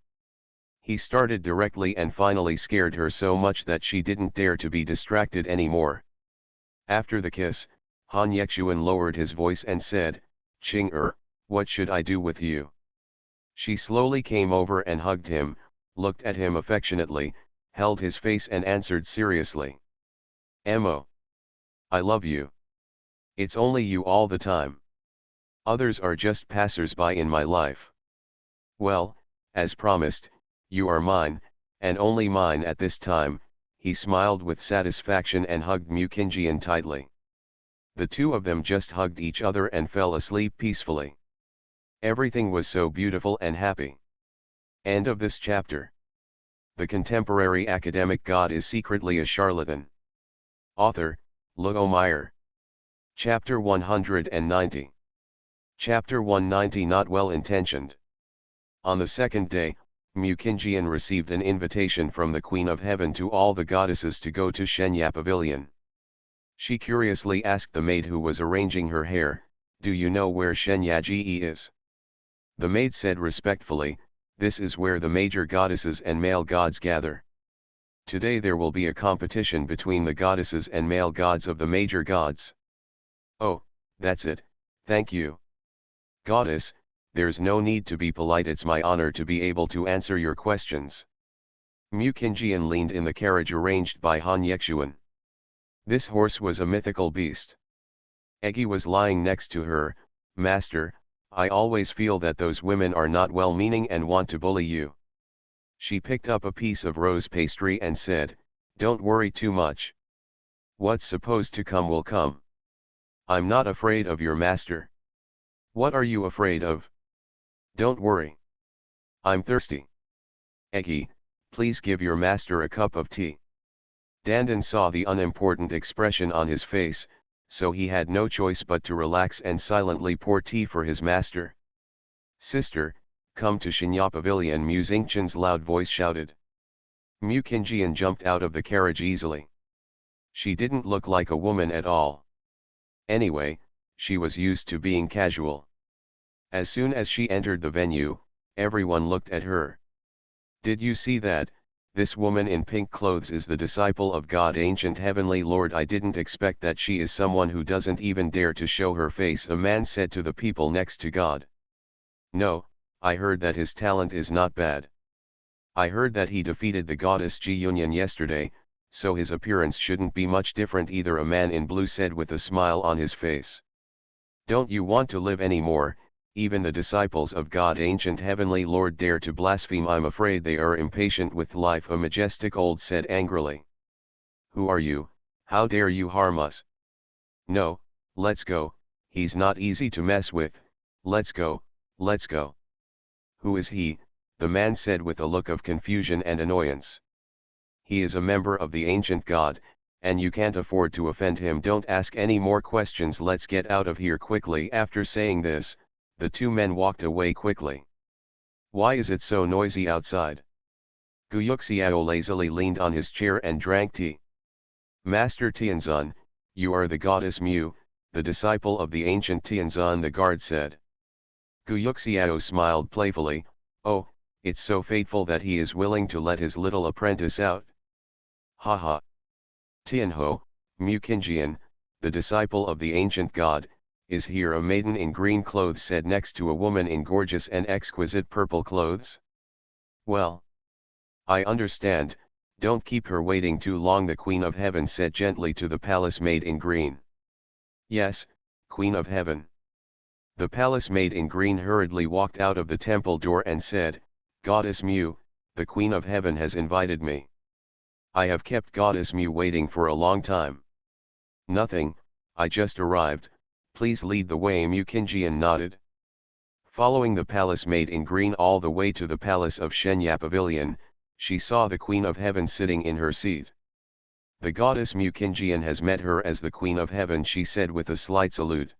He started directly and finally scared her so much that she didn't dare to be distracted anymore. After the kiss, Han Yexuan lowered his voice and said, Qing-er, what should I do with you? She slowly came over and hugged him, looked at him affectionately, held his face and answered seriously. Mo. I love you. It's only you all the time. Others are just passers-by in my life. Well, as promised, you are mine, and only mine at this time, he smiled with satisfaction and hugged Mu Qingjian tightly. The two of them just hugged each other and fell asleep peacefully. Everything was so beautiful and happy. End of this chapter. The contemporary academic god is secretly a charlatan. Author, Luo Meyer. Chapter 190. Chapter 190 Not Well Intentioned. On the second day, Mu Qingjian received an invitation from the Queen of Heaven to all the goddesses to go to Shenya Pavilion. She curiously asked the maid who was arranging her hair, "Do you know where Shenya Ji is?" The maid said respectfully, "This is where the major goddesses and male gods gather. Today there will be a competition between the goddesses and male gods of the major gods." "Oh, that's it, thank you. Goddess, there's no need to be polite, it's my honor to be able to answer your questions." Mu Qingjian leaned in the carriage arranged by Han Yexuan. This horse was a mythical beast. Eggy was lying next to her. "Master, I always feel that those women are not well-meaning and want to bully you." She picked up a piece of rose pastry and said, "Don't worry too much. What's supposed to come will come. I'm not afraid of your master." "What are you afraid of?" "Don't worry. I'm thirsty. Eggy, please give your master a cup of tea." Dandan saw the unimportant expression on his face, so he had no choice but to relax and silently pour tea for his master. "Sister, come to Shenya Pavilion," Mu Xingqian's loud voice shouted. Mu Qingjian jumped out of the carriage easily. She didn't look like a woman at all. Anyway, she was used to being casual. As soon as she entered the venue, everyone looked at her. Did you see that? This woman in pink clothes is the disciple of God, ancient heavenly Lord. I didn't expect that. She is someone who doesn't even dare to show her face, a man said to the people next to God. No, I heard that his talent is not bad. I heard that he defeated the goddess Ji Yunyan yesterday, so his appearance shouldn't be much different either, a man in blue said with a smile on his face. Don't you want to live anymore? Even the disciples of God, ancient heavenly Lord, dare to blaspheme. I'm afraid they are impatient with life, a majestic old said angrily. Who are you? How dare you harm us? No, let's go, he's not easy to mess with, let's go, let's go. Who is he? The man said with a look of confusion and annoyance. He is a member of the ancient God, and you can't afford to offend him. Don't ask any more questions, let's get out of here quickly. After saying this, the two men walked away quickly. Why is it so noisy outside? Guyuxiao lazily leaned on his chair and drank tea. Master Tianzan, you are the goddess Mu, the disciple of the ancient Tianzan, the guard said. Guyuxiao smiled playfully. Oh, it's so fateful that he is willing to let his little apprentice out. Haha. Tianho, Mu Qingjian, the disciple of the ancient God, is here. A maiden in green clothes said next to a woman in gorgeous and exquisite purple clothes. Well, I understand, don't keep her waiting too long, the Queen of Heaven said gently to the palace maid in green. Yes, Queen of Heaven. The palace maid in green hurriedly walked out of the temple door and said, Goddess Mu, the Queen of Heaven has invited me. I have kept Goddess Mu waiting for a long time. Nothing, I just arrived, please lead the way. Mu Qingjian nodded. Following the palace maid in green all the way to the palace of Shenya Pavilion, she saw the Queen of Heaven sitting in her seat. The goddess Mu Qingjian has met her as the Queen of Heaven, she said with a slight salute.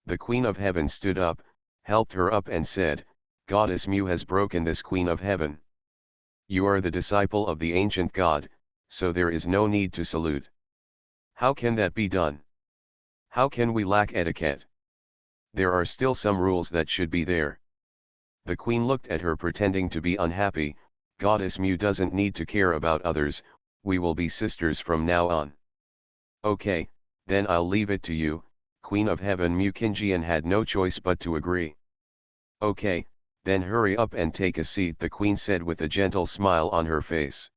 The Queen of Heaven stood up, helped her up and said, Goddess Mu has broken this Queen of Heaven. You are the disciple of the ancient God, so there is no need to salute. How can that be done? How can we lack etiquette? There are still some rules that should be there. The Queen looked at her pretending to be unhappy. Goddess Mu doesn't need to care about others, we will be sisters from now on. Okay, then I'll leave it to you, Queen of Heaven. Mu Qingjian had no choice but to agree. Okay, then hurry up and take a seat, the Queen said with a gentle smile on her face.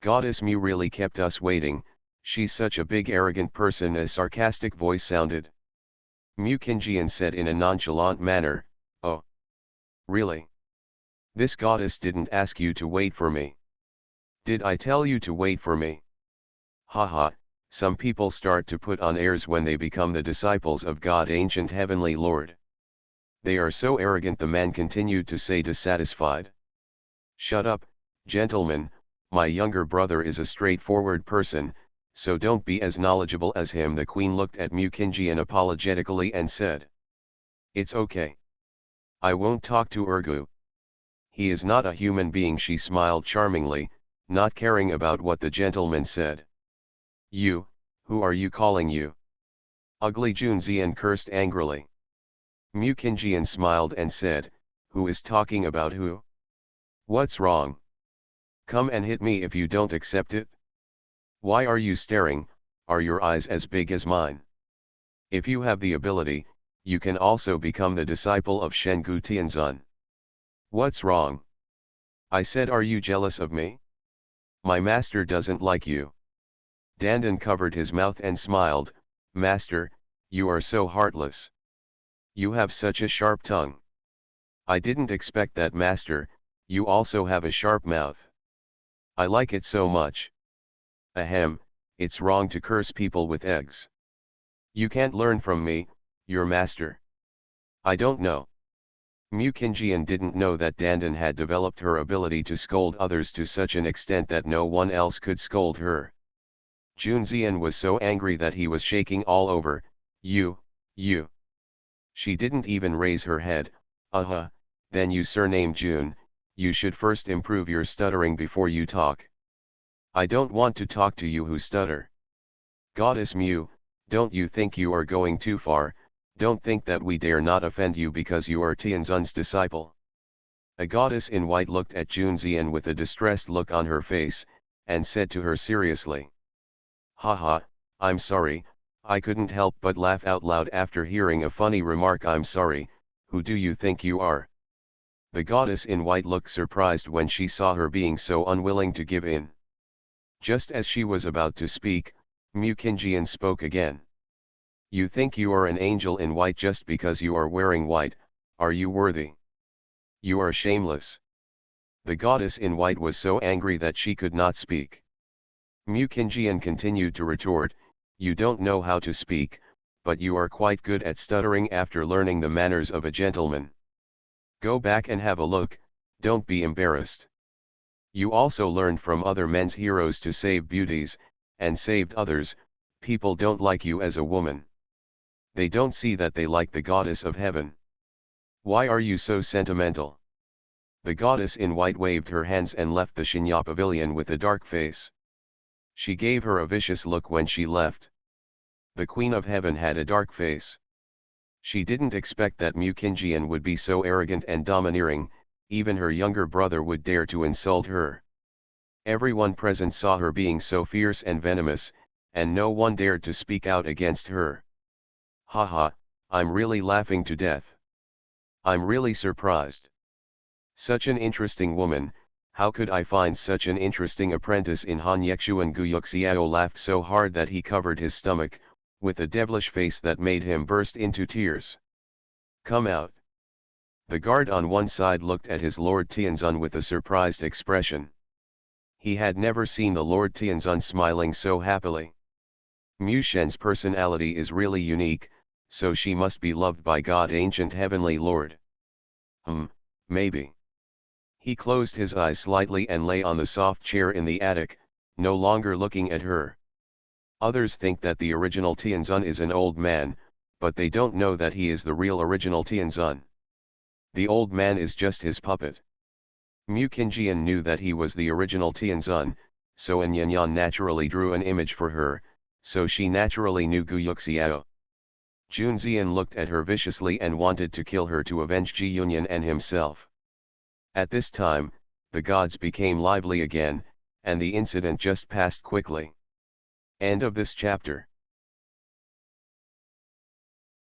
Goddess Mu really kept us waiting, she's such a big arrogant person, a sarcastic voice sounded. Mu Qingjian said in a nonchalant manner, Oh. Really? This goddess didn't ask you to wait for me. Did I tell you to wait for me? Haha, some people start to put on airs when they become the disciples of God, ancient heavenly Lord. They are so arrogant, the man continued to say, dissatisfied. Shut up, gentlemen, my younger brother is a straightforward person, so don't be as knowledgeable as him. The Queen looked at Mu Qingjian apologetically and said. It's okay. I won't talk to Urgu. He is not a human being, she smiled charmingly, not caring about what the gentleman said. You, who are you calling you? Ugly Junzian cursed angrily. Mu Qingjian smiled and said, Who is talking about who? What's wrong? Come and hit me if you don't accept it. Why are you staring? Are your eyes as big as mine? If you have the ability, you can also become the disciple of Shengu Tianzan. What's wrong? I said, are you jealous of me? My master doesn't like you. Dandan covered his mouth and smiled, Master, you are so heartless. You have such a sharp tongue. I didn't expect that, Master, you also have a sharp mouth. I like it so much. Ahem, it's wrong to curse people with eggs. You can't learn from me, your master. I don't know. Mu Qingjian didn't know that Dandan had developed her ability to scold others to such an extent that no one else could scold her. Junzian was so angry that he was shaking all over. You. She didn't even raise her head. Then you surname Jun, you should first improve your stuttering before you talk. I don't want to talk to you who stutter. Goddess Mu, don't you think you are going too far? Don't think that we dare not offend you because you are Tianzun's disciple. A goddess in white looked at Junzian with a distressed look on her face, and said to her seriously. Haha, I'm sorry, I couldn't help but laugh out loud after hearing a funny remark. I'm sorry, who do you think you are? The goddess in white looked surprised when she saw her being so unwilling to give in. Just as she was about to speak, Mukinjian spoke again. You think you are an angel in white just because you are wearing white, are you worthy? You are shameless. The goddess in white was so angry that she could not speak. Mukinjian continued to retort, you don't know how to speak, but you are quite good at stuttering after learning the manners of a gentleman. Go back and have a look, don't be embarrassed. You also learned from other men's heroes to save beauties, and saved others. People don't like you as a woman. They don't see that they like the goddess of heaven. Why are you so sentimental? The goddess in white waved her hands and left the Shinya pavilion with a dark face. She gave her a vicious look when she left. The Queen of Heaven had a dark face. She didn't expect that Mukinjian would be so arrogant and domineering, even her younger brother would dare to insult her. Everyone present saw her being so fierce and venomous, and no one dared to speak out against her. Haha, I'm really laughing to death. I'm really surprised. Such an interesting woman, how could I find such an interesting apprentice in Han Yexuan? Guyuxiao laughed so hard that he covered his stomach, with a devilish face that made him burst into tears. Come out. The guard on one side looked at his Lord Tianzun with a surprised expression. He had never seen the Lord Tianzun smiling so happily. Mu Shen's personality is really unique, so she must be loved by God, ancient heavenly Lord. Maybe. He closed his eyes slightly and lay on the soft chair in the attic, no longer looking at her. Others think that the original Tianzun is an old man, but they don't know that he is the real original Tianzun. The old man is just his puppet. Mukinjian knew that he was the original Tianzun, so Yanyan naturally drew an image for her, so she naturally knew Guyuxiao. Junzian looked at her viciously and wanted to kill her to avenge Ji Yunyan and himself. At this time, the gods became lively again, and the incident just passed quickly. End of this chapter.